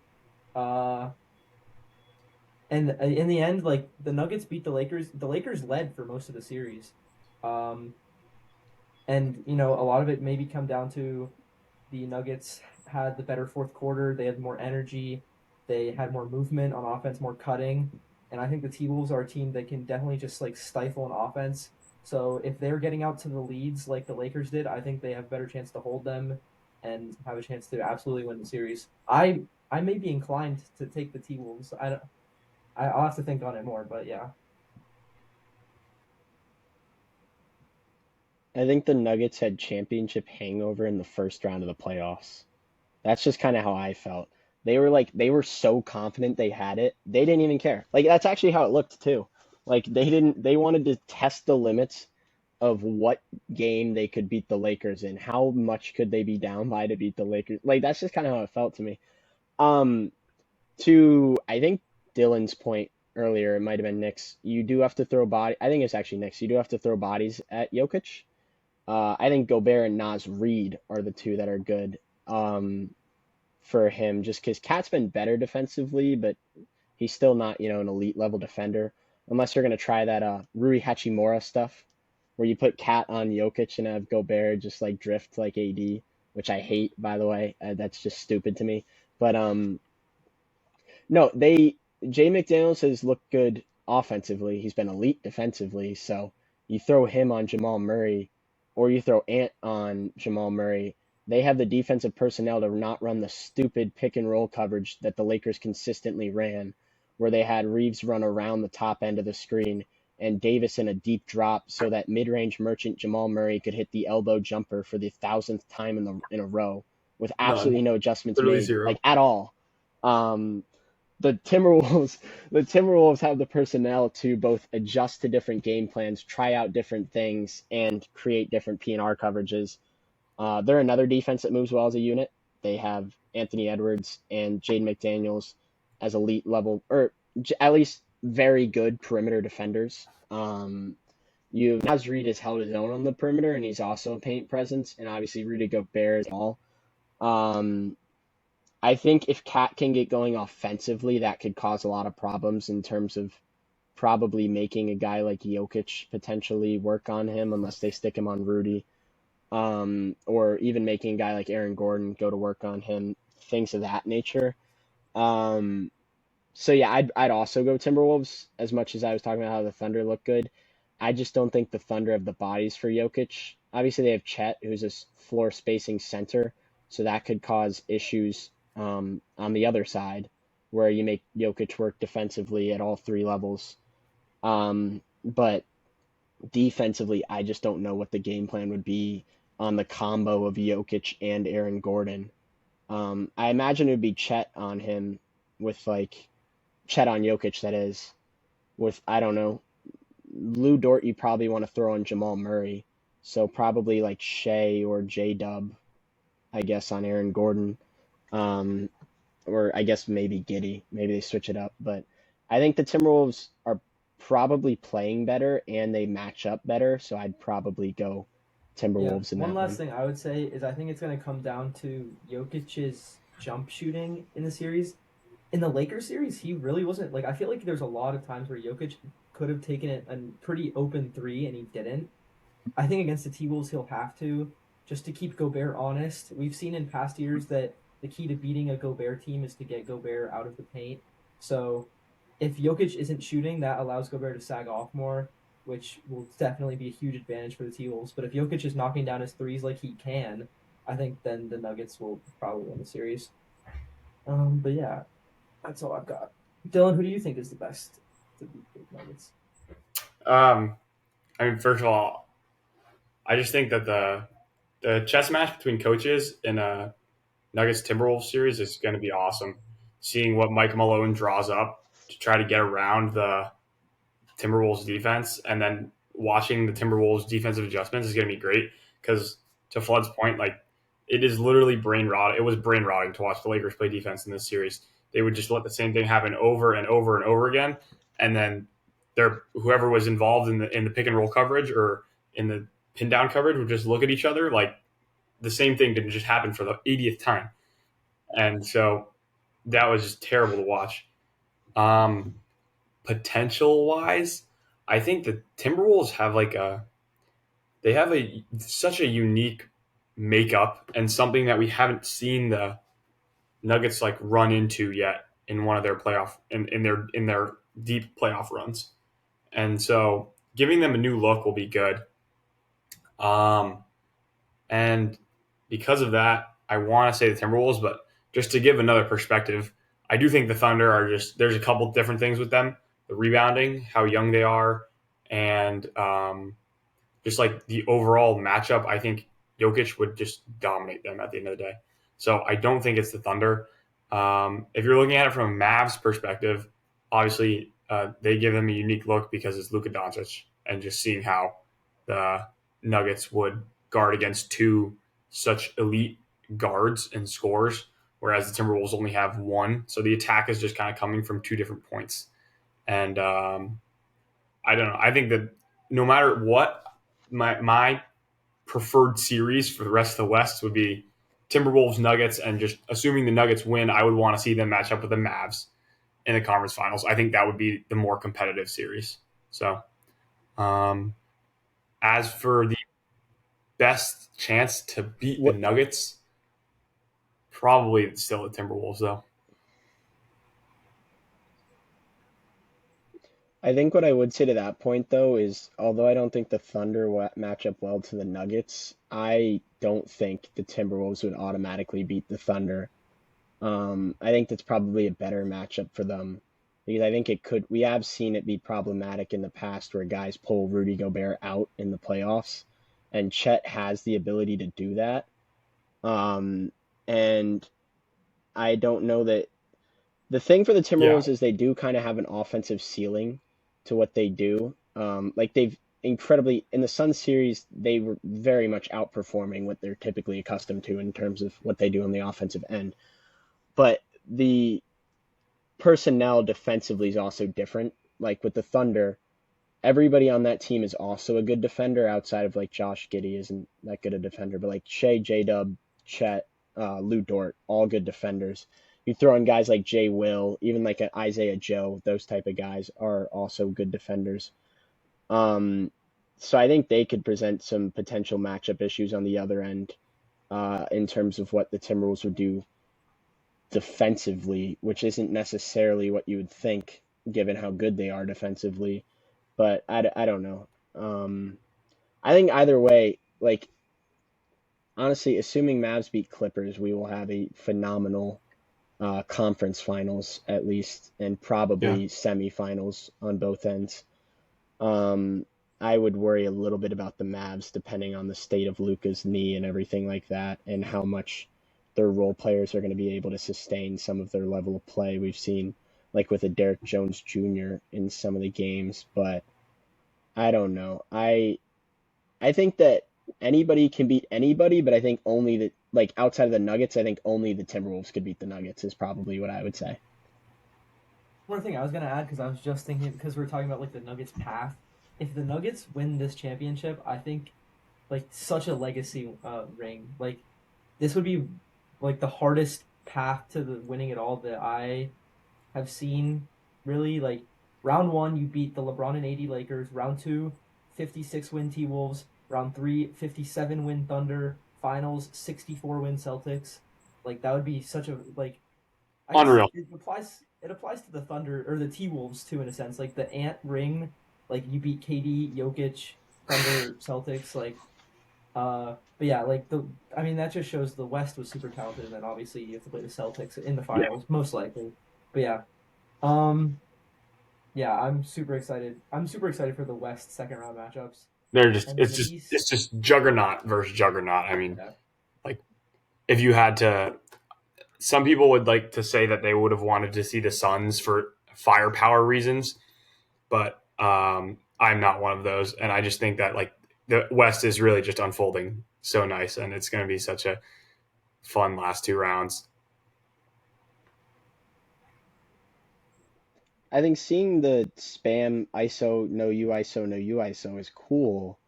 Uh, and in the end, like the Nuggets beat the Lakers. The Lakers led for most of the series. Um, and a lot of it maybe come down to the Nuggets had the better fourth quarter. They had more energy. They had more movement on offense, more cutting. And I think the T-Wolves are a team that can definitely just like stifle an offense. So if they're getting out to the leads like the Lakers did, I think they have a better chance to hold them and have a chance to absolutely win the series. I may be inclined to take the T-Wolves. I'll have to think on it more, but yeah. I think the Nuggets had championship hangover in the first round of the playoffs. That's just kind of how I felt. They were so confident they had it. They didn't even care. Like that's actually how it looked too. Like they wanted to test the limits of what game they could beat the Lakers in. How much could they be down by to beat the Lakers? Like that's just kind of how it felt to me. Um to I think Dylan's point earlier, it might have been Nick's. You do have to throw body. I think it's actually Nick's. You do have to throw bodies at Jokic. I think Gobert and Naz Reid are the two that are good for him, just because Cat's been better defensively, but he's still not, an elite level defender. Unless you're going to try that Rui Hachimura stuff, where you put Cat on Jokic and have Gobert just like drift like AD, which I hate, by the way. That's just stupid to me. But no, Jay McDaniels has looked good offensively. He's been elite defensively. So you throw him on Jamal Murray, or you throw Ant on Jamal Murray. They have the defensive personnel to not run the stupid pick and roll coverage that the Lakers consistently ran, where they had Reeves run around the top end of the screen and Davis in a deep drop so that mid-range merchant Jamal Murray could hit the elbow jumper for the 1,000th time in a row with absolutely no adjustments Literally made, zero. like at all. The Timberwolves have the personnel to both adjust to different game plans, try out different things, and create different P&R coverages. They're another defense that moves well as a unit. They have Anthony Edwards and Jaden McDaniels as elite level, or at least very good perimeter defenders. Naz Reid has held his own on the perimeter, and he's also a paint presence, and obviously Rudy Gobert as well. I think if Cat can get going offensively, that could cause a lot of problems in terms of probably making a guy like Jokic potentially work on him unless they stick him on Rudy. Or even making a guy like Aaron Gordon go to work on him, things of that nature. So yeah, I'd also go Timberwolves as much as I was talking about how the Thunder look good. I just don't think the Thunder have the bodies for Jokic. Obviously, they have Chet, who's a floor spacing center, so that could cause issues on the other side, where you make Jokic work defensively at all three levels. But defensively, I just don't know what the game plan would be on the combo of Jokic and Aaron Gordon. I imagine it would be Chet on him with like Chet on Jokic, that is, with, I don't know, Lou Dort you probably want to throw on Jamal Murray. So probably like Shea or J-Dub, I guess, on Aaron Gordon. Or I guess maybe Giddey. Maybe they switch it up. But I think the Timberwolves are probably playing better and they match up better. So I'd probably go Timberwolves in that One one. last thing I would say is I think it's going to come down to Jokic's jump shooting in the series. In the Lakers series, he really wasn't like. I feel like there's a lot of times where Jokic could have taken a pretty open three and he didn't. I think against the T-Wolves he'll have to, just to keep Gobert honest. We've seen in past years that the key to beating a Gobert team is to get Gobert out of the paint. So if Jokic isn't shooting, that allows Gobert to sag off more, which will definitely be a huge advantage for the T-Wolves. But if Jokic is knocking down his threes like he can, I think then the Nuggets will probably win the series. But yeah, that's all I've got. Dylan, who do you think is the best to beat the Nuggets? I mean, first of all, I just think that the chess match between coaches in a Nuggets Timberwolves series is going to be awesome. Seeing what Mike Malone draws up to try to get around the Timberwolves defense, and then watching the Timberwolves defensive adjustments is going to be great. Because to Flood's point, like, it is literally brain rot. It was brain rotting to watch the Lakers play defense in this series. They would just let the same thing happen over and over and over again, and then whoever was involved in the pick and roll coverage or in the pin down coverage would just look at each other like the same thing didn't just happen for the 80th time, and so that was just terrible to watch. Potential wise, I think the Timberwolves have such a unique makeup and something that we haven't seen the Nuggets like run into yet in one of their in their deep playoff runs. And so giving them a new look will be good. And because of that, I want to say the Timberwolves, but just to give another perspective, I do think the Thunder there's a couple different things with them. The rebounding, how young they are, and just like the overall matchup, I think Jokic would just dominate them at the end of the day. So I don't think it's the Thunder. If you're looking at it from a Mavs perspective, obviously they give them a unique look because it's Luka Doncic, and just seeing how the Nuggets would guard against two such elite guards and scorers, whereas the Timberwolves only have one. So the attack is just kind of coming from two different points. And I don't know. I think that no matter what, my preferred series for the rest of the West would be Timberwolves, Nuggets, and just assuming the Nuggets win, I would want to see them match up with the Mavs in the conference finals. I think that would be the more competitive series. So, as for the best chance to beat the Nuggets, probably still the Timberwolves, though. I think what I would say to that point, though, is although I don't think the Thunder match up well to the Nuggets, I don't think the Timberwolves would automatically beat the Thunder. I think that's probably a better matchup for them because I think it could. We have seen it be problematic in the past where guys pull Rudy Gobert out in the playoffs, and Chet has the ability to do that. And I don't know that the thing for the Timberwolves is they do kind of have an offensive ceiling to what they do. Like they've incredibly in the Suns series, they were very much outperforming what they're typically accustomed to in terms of what they do on the offensive end. But the personnel defensively is also different. Like with the Thunder, everybody on that team is also a good defender outside of like Josh Giddey isn't that good a defender, but like Shea, J-Dub, Chet, Lou Dort, all good defenders. You throw in guys like Jay Will, even like an Isaiah Joe, those type of guys are also good defenders. So I think they could present some potential matchup issues on the other end in terms of what the Timberwolves would do defensively, which isn't necessarily what you would think given how good they are defensively. But I don't know. I think either way, like, honestly, assuming Mavs beat Clippers, we will have a phenomenal conference finals at least, and probably semifinals on both ends. I would worry a little bit about the Mavs depending on the state of Luka's knee and everything like that, and how much their role players are going to be able to sustain some of their level of play. We've seen like with a Derek Jones Jr. in some of the games, but I don't know. I think that anybody can beat anybody, but I think only the like outside of the Nuggets, I think only the Timberwolves could beat the Nuggets is probably what I would say. One thing I was gonna add because I was just thinking because we are talking about like the Nuggets path. If the Nuggets win this championship, I think like such a legacy ring. Like this would be like the hardest path to the winning it all that I have seen. Really, like round one, you beat the LeBron and AD Lakers. Round two, 56 win T Wolves. Round three, 57 win Thunder. Finals, 64 win Celtics. Like that would be such a like. Unreal. It applies to the Thunder or the T Wolves too in a sense. Like the Ant ring, like you beat KD, Jokic, Thunder, Celtics. Like, but yeah, like that just shows the West was super talented, and then obviously you have to play the Celtics in the finals most likely. But yeah, yeah, I'm super excited. I'm super excited for the West second round matchups. They're just it's just juggernaut versus juggernaut. I mean, like if you had to, some people would like to say that they would have wanted to see the Suns for firepower reasons, but I'm not one of those, and I just think that like the West is really just unfolding so nice, and it's going to be such a fun last two rounds. I think seeing the spam ISO, no you ISO, no you ISO is cool,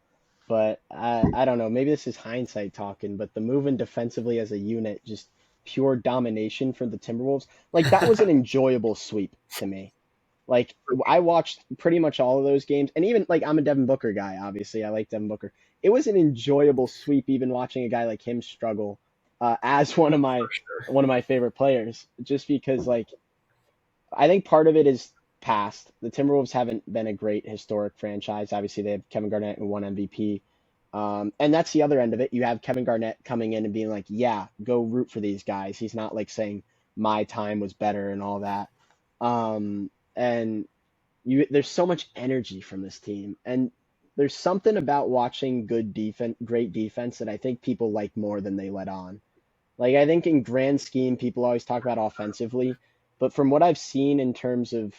but I don't know. Maybe this is hindsight talking, but the moving defensively as a unit, just pure domination for the Timberwolves, like that was an enjoyable sweep to me. Like I watched pretty much all of those games, and even like I'm a Devin Booker guy. Obviously, I like Devin Booker. It was an enjoyable sweep, even watching a guy like him struggle as one of my favorite players, just because like I think part of it is past. The Timberwolves haven't been a great historic franchise. Obviously, they have Kevin Garnett and one MVP. And that's the other end of it. You have Kevin Garnett coming in and being like, yeah, go root for these guys. He's not like saying my time was better and all that. And there's so much energy from this team. And there's something about watching great defense that I think people like more than they let on. Like, I think in grand scheme, people always talk about offensively, but from what I've seen in terms of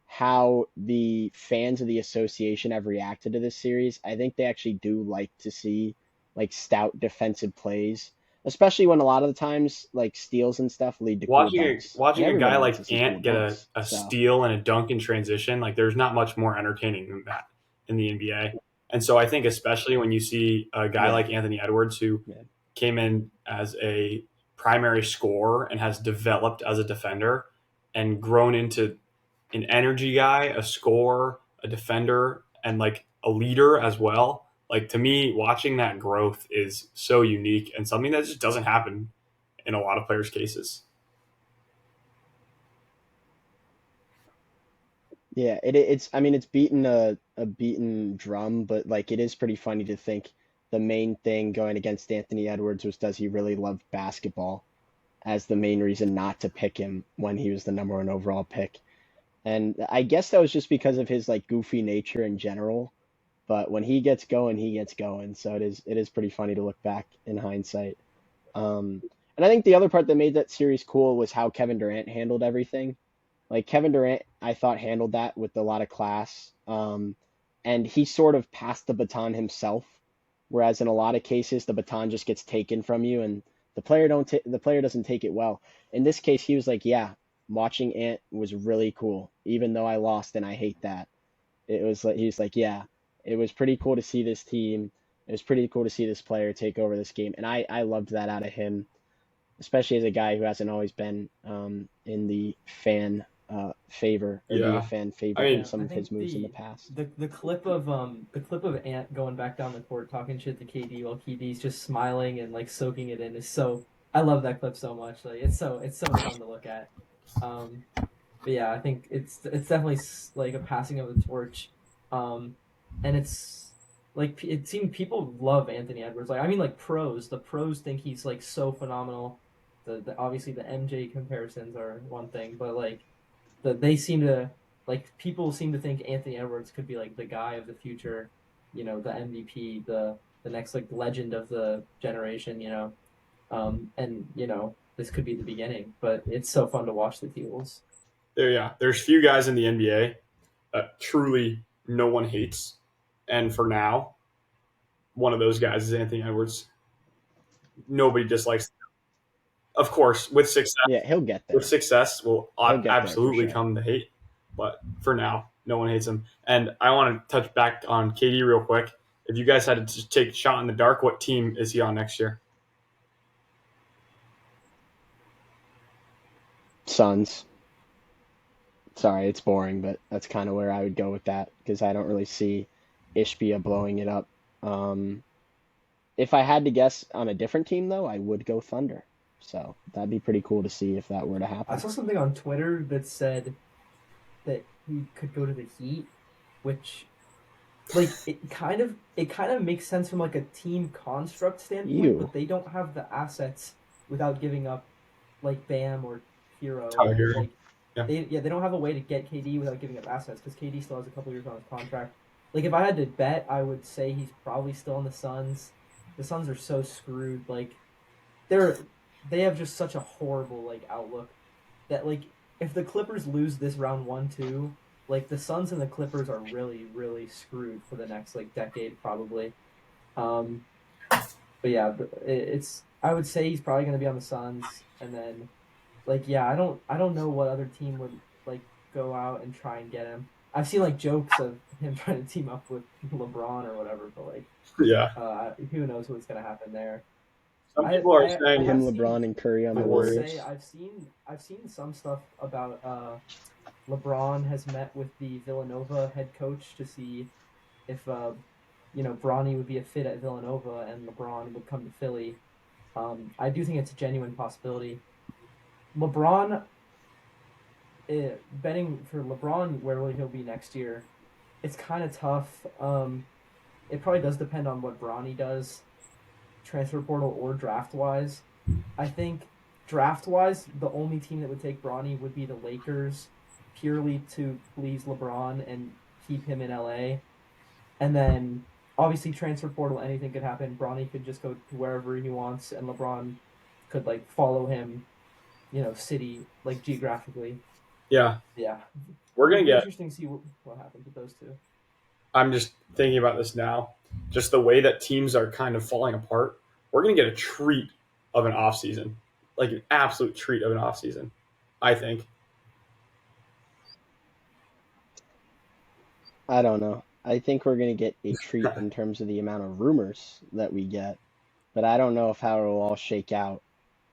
how the fans of the association have reacted to this series, I think they actually do like to see like stout defensive plays, especially when a lot of the times like steals and stuff lead to watching cool dunks. watching a guy like cool Ant get a so. steal and a dunk in transition. Like there's not much more entertaining than that in the NBA. And so I think especially when you see a guy like Anthony Edwards who came in as a primary scorer and has developed as a defender and grown into an energy guy, a scorer, a defender, and like a leader as well. Like to me, watching that growth is so unique and something that just doesn't happen in a lot of players' cases. Yeah, it's I mean it's beaten a beaten drum, but like it is pretty funny to think the main thing going against Anthony Edwards was does he really love basketball as the main reason not to pick him when he was the number one overall pick. And I guess that was just because of his like goofy nature in general. But when he gets going, he gets going. So it is pretty funny to look back in hindsight. And I think the other part that made that series cool was how Kevin Durant handled everything. Like Kevin Durant, I thought handled that with a lot of class. And he sort of passed the baton himself, whereas in a lot of cases the baton just gets taken from you, and the player doesn't take it well. In this case, he was like, "Yeah, watching Ant was really cool, even though I lost and I hate that." It was like he was like, "Yeah, it was pretty cool to see this team. It was pretty cool to see this player take over this game," and I loved that out of him, especially as a guy who hasn't always been in the fan favor or be a Yeah. fan I favorite in mean, some I of his think moves in the past. the clip of Ant going back down the court talking shit to KD while KD's just smiling and like soaking it in is so I love that clip so much. Like it's so fun to look at. Um, but yeah, I think it's definitely like a passing of the torch, and it's like it seemed people love Anthony Edwards. Like I mean, like the pros think he's like so phenomenal. The obviously the MJ comparisons are one thing, but like they seem to like people seem to think Anthony Edwards could be like the guy of the future, the MVP, the next like legend of the generation, and this could be the beginning. But it's so fun to watch the Heels. there's few guys in the NBA that truly no one hates, and for now, one of those guys is Anthony Edwards. Nobody dislikes. Of course, Yeah, he'll get with there. success will He'll get there for absolutely sure. come the hate. But for now, no one hates him. And I want to touch back on KD real quick. If you guys had to just take a shot in the dark, what team is he on next year? Suns. Sorry, it's boring, but that's kind of where I would go with that because I don't really see Ishbia blowing it up. Um, if I had to guess on a different team, though, I would go Thunder. So that'd be pretty cool to see if that were to I happen. saw something on Twitter that said that he could go to the Heat, which like it kind of makes sense from like a team construct standpoint, You, but they don't have the assets without giving up like Bam or Hero. Tyler Hero. Like Yeah. they don't have a way to get KD without giving up assets because KD still has a couple years on his contract. Like if I had to bet, I would say he's probably still on the Suns. The Suns are so screwed. Like they're they have just such a horrible like outlook that like if the Clippers lose this round 1-2, like the Suns and the Clippers are really really screwed for the next like decade probably. Um, but yeah, it's I would say he's probably going to be on the Suns, and then like yeah, I don't know what other team would like go out and try and get him. I've seen like jokes of him trying to team up with LeBron or whatever, but like Yeah. who knows what's going to happen there. Some I people are I I saying have him, seen LeBron, and Curry on I the will say Warriors. I've seen some stuff about LeBron has met with the Villanova head coach to see if Bronny would be a fit at Villanova and LeBron would come to Philly. I do think it's a genuine possibility. LeBron, betting for LeBron where will he'll be next year? It's kind of tough. It probably does depend on what Bronny does, transfer portal or draft wise. I think draft wise, the only team that would take Bronny would be the Lakers, purely to please LeBron and keep him in LA. And then obviously transfer portal, anything could happen. Bronny could just go to wherever he wants, and LeBron could like follow him, city like geographically. yeah, Yeah, we're it'll gonna be get. interesting to see what happens with those two. I'm just thinking about this now. Just the way that teams are kind of falling apart. We're gonna get a treat of an off season, like an absolute treat of an off season. I think. I don't know. I think we're gonna get a treat in terms of the amount of rumors that we get. but I don't know if how it will all shake out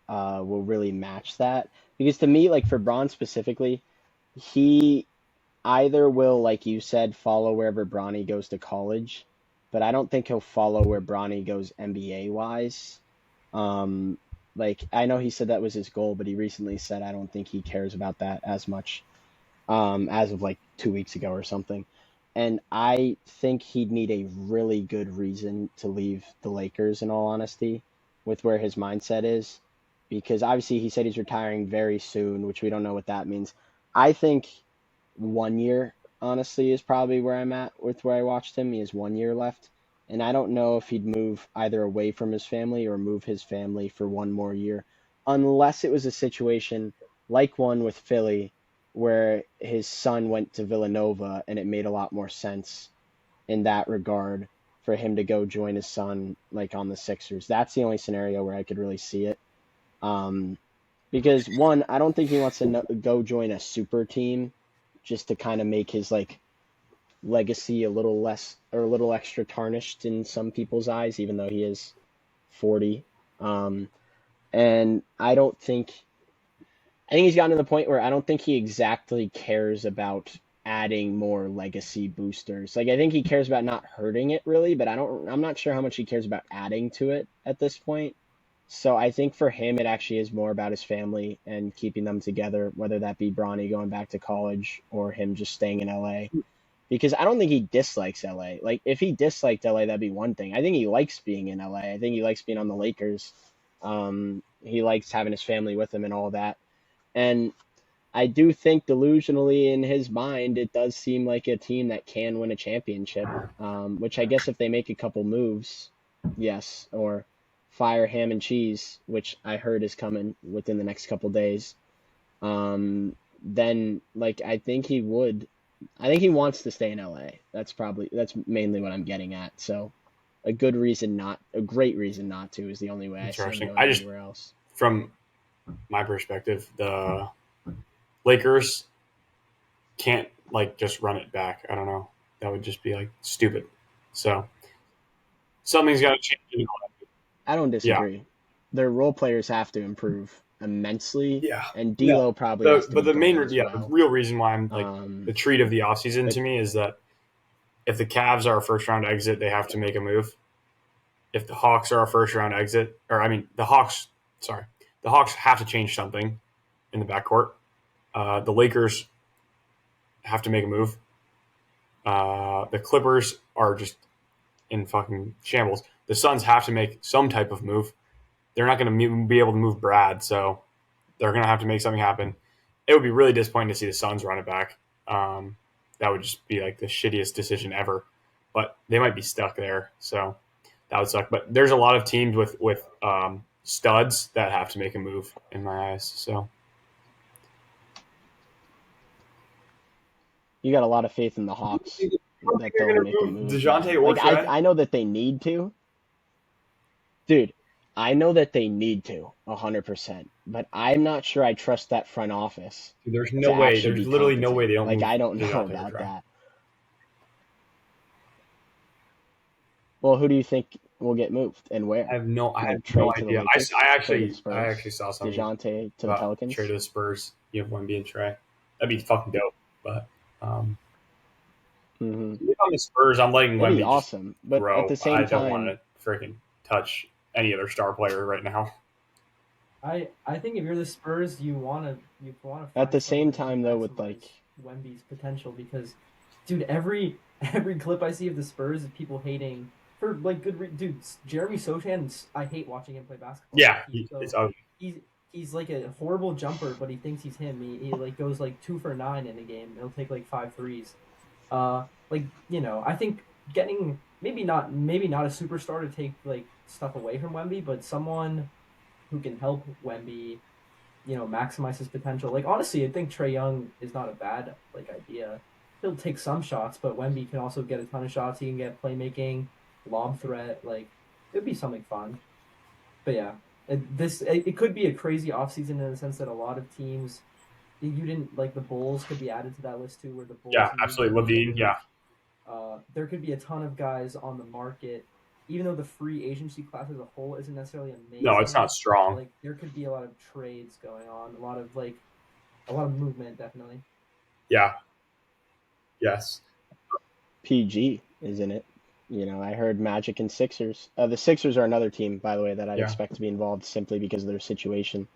will really match that. Because to me, like for Braun specifically, he either will, like you said, follow wherever Bronny goes to college, but I don't think he'll follow where Bronny goes NBA wise. Um, like I know he said that was his goal, but he recently said I don't think he cares about that as much as of like 2 weeks ago or something. And I think he'd need a really good reason to leave the Lakers, in all honesty, with where his mindset is. Because obviously he said he's retiring very soon, which we don't know what that means. I think 1 year, honestly, is probably where I'm at with where I watched him. He has 1 year left. And I don't know if he'd move either away from his family or move his family for one more year, unless it was a situation like one with Philly where his son went to Villanova and it made a lot more sense in that regard for him to go join his son like on the Sixers. That's the only scenario where I could really see it. Um, because one, I don't think he wants to go join a super team just to kind of make his like legacy a little less or a little extra tarnished in some people's eyes, even though he is 40. Um, and I think he's gotten to the point where I don't think he exactly cares about adding more legacy boosters. Like I think he cares about not hurting it really, but I'm not sure how much he cares about adding to it at this point. So I think for him it actually is more about his family and keeping them together, whether that be Bronny going back to college or him just staying in LA. Because I don't think he dislikes LA. Like if he disliked LA, that'd be one thing. I think he likes being in LA. I think he likes being on the Lakers. He likes having his family with him and all that. And I do think delusionally in his mind, it does seem like a team that can win a championship, which I guess if they make a couple moves, yes, or fire Ham and Cheese, which I heard is coming within the next couple days, then like I think he would. I think he wants to stay in LA. That's mainly what I'm getting at. So a great reason not to is the only way I see him Interesting. going I just, anywhere else. from my perspective, the Lakers can't like just run it back. I don't know. That would just be like stupid. So something's got to change. I don't Yeah, disagree. Their role players have to improve immensely, yeah, and yeah. D'Lo probably has to But be the main, gone as yeah, the well. real reason why I'm like the Um, treat of the offseason but to me is that if the Cavs are a first round exit, they have to make a move. If the Hawks are a first round exit, or I mean the Hawks have to change something in the backcourt. The Lakers have to make a move. The Clippers are just in fucking shambles. The Suns have to make some type of move. They're not going to be able to move Brad, so they're going to have to make something happen. It would be really disappointing to see the Suns run it back. That would just be like the shittiest decision ever. But they might be stuck there, so that would suck. But there's a lot of teams with studs that have to make a move in my eyes. So you got a lot of faith in the I Hawks don't think that they're they'll going to make a move move, Dejounte man. or Like Trey. I know that they need to, dude. I know that they need to 100%, but I'm not sure I trust that front office There's no to way. actually There's be literally no way competent. they don't Like move I don't know Dejounte or about Trey. that. Well, who do you think will get moved and I where? have no. I have Like no trade to the idea. Lakers, trade to the I Spurs, actually saw something DeJounte to the about trade Pelicans. to the Spurs. You have one being Trey. That'd be fucking dope. But Hmm. if on the Spurs, I'm letting That'd be Wemby just awesome. But at grow. the I same don't want time, to freaking touch any other star player right now. I think if you're the Spurs, you wanna at find the same someone to time though, with like, maximize Wemby's potential because, dude, every clip I see of the Spurs is people hating for like dude. Jeremy Sochan, I hate watching him play basketball. Yeah, Like he's it's so ugly. he's he's like a horrible jumper, but he thinks he's him. He like goes like 2 for 9 in a game. He'll take like 5 threes. Like I think getting maybe not a superstar to take like stuff away from Wemby, but someone who can help Wemby, maximize his potential. Like honestly, I think Trey Young is not a bad like idea. He'll take some shots, but Wemby can also get a ton of shots. He can get playmaking, lob threat. Like it'd be something fun. But yeah, it could be a crazy offseason in the sense that a lot of teams you didn't like the Bulls could be added to that list too, where the Bulls Yeah, need to absolutely. make a Levine. move. Yeah, There could be a ton of guys on the market, even though the free agency class as a whole isn't necessarily amazing. No, it's not strong. Like there could be a lot of trades going on, a lot of movement, definitely. Yeah. Yes. PG, isn't it? You know, I heard Magic and Sixers. The Sixers are another team, by the way, that I'd Yeah. expect to be involved simply because of their situation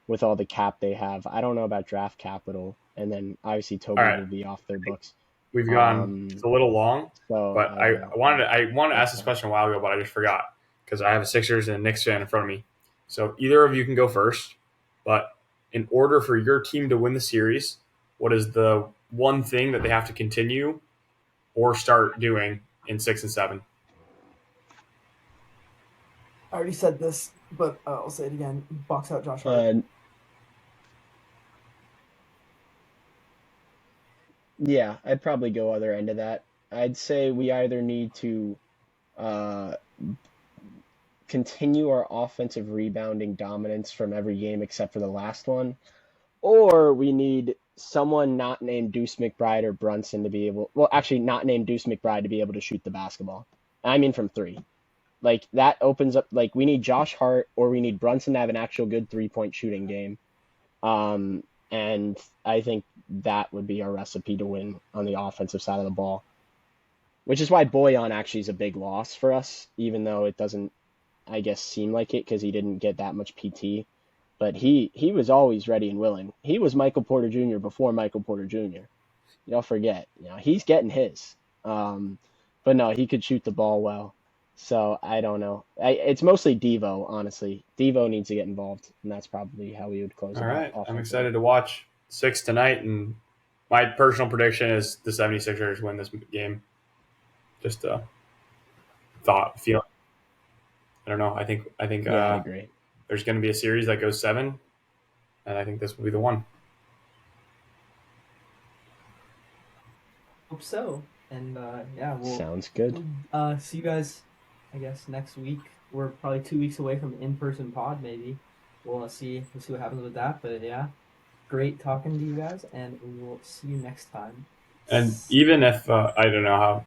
with all the cap they have. I don't know about draft capital, and then obviously Toby All right. will be off their books. We've gone it's a little long, So, but I wanted to ask this question a while ago, but I just forgot because I have a Sixers and a Knicks fan in front of me. So either of you can go first, but in order for your team to win the series, what is the one thing that they have to continue or start doing in 6 and 7? I already said this, but I'll say it again. Box out Josh Hart. Yeah, I'd probably go other end of that. I'd say we either need to continue our offensive rebounding dominance from every game except for the last one, or we need someone not named Deuce McBride or Brunson to be able, well, actually not named Deuce McBride to be able to shoot the basketball. I mean from three. Like that opens up, like we need Josh Hart or we need Brunson to have an actual good 3-point shooting game. And I think that would be our recipe to win on the offensive side of the ball, which is why Boyan actually is a big loss for us, even though it doesn't, I guess, seem like it because he didn't get that much PT. But he was always ready and willing. He was Michael Porter Jr. before Michael Porter Jr. You don't forget, he's getting his. But no, he could shoot the ball well. So I don't know. It's mostly Devo, honestly. Devo needs to get involved, and that's probably how we would close it. All right. I'm excited to watch 6 tonight, and my personal prediction is the 76ers win this game. Just a feeling. I don't know. I think yeah, I agree. There's going to be a series that goes 7, and I think this will be the one. Hope so. And yeah, we'll Sounds good. See you guys, I guess, next week. We're probably 2 weeks away from in-person pod, maybe. We'll see what happens with that. But yeah, great talking to you guys, and we will see you next time. And even if I don't know how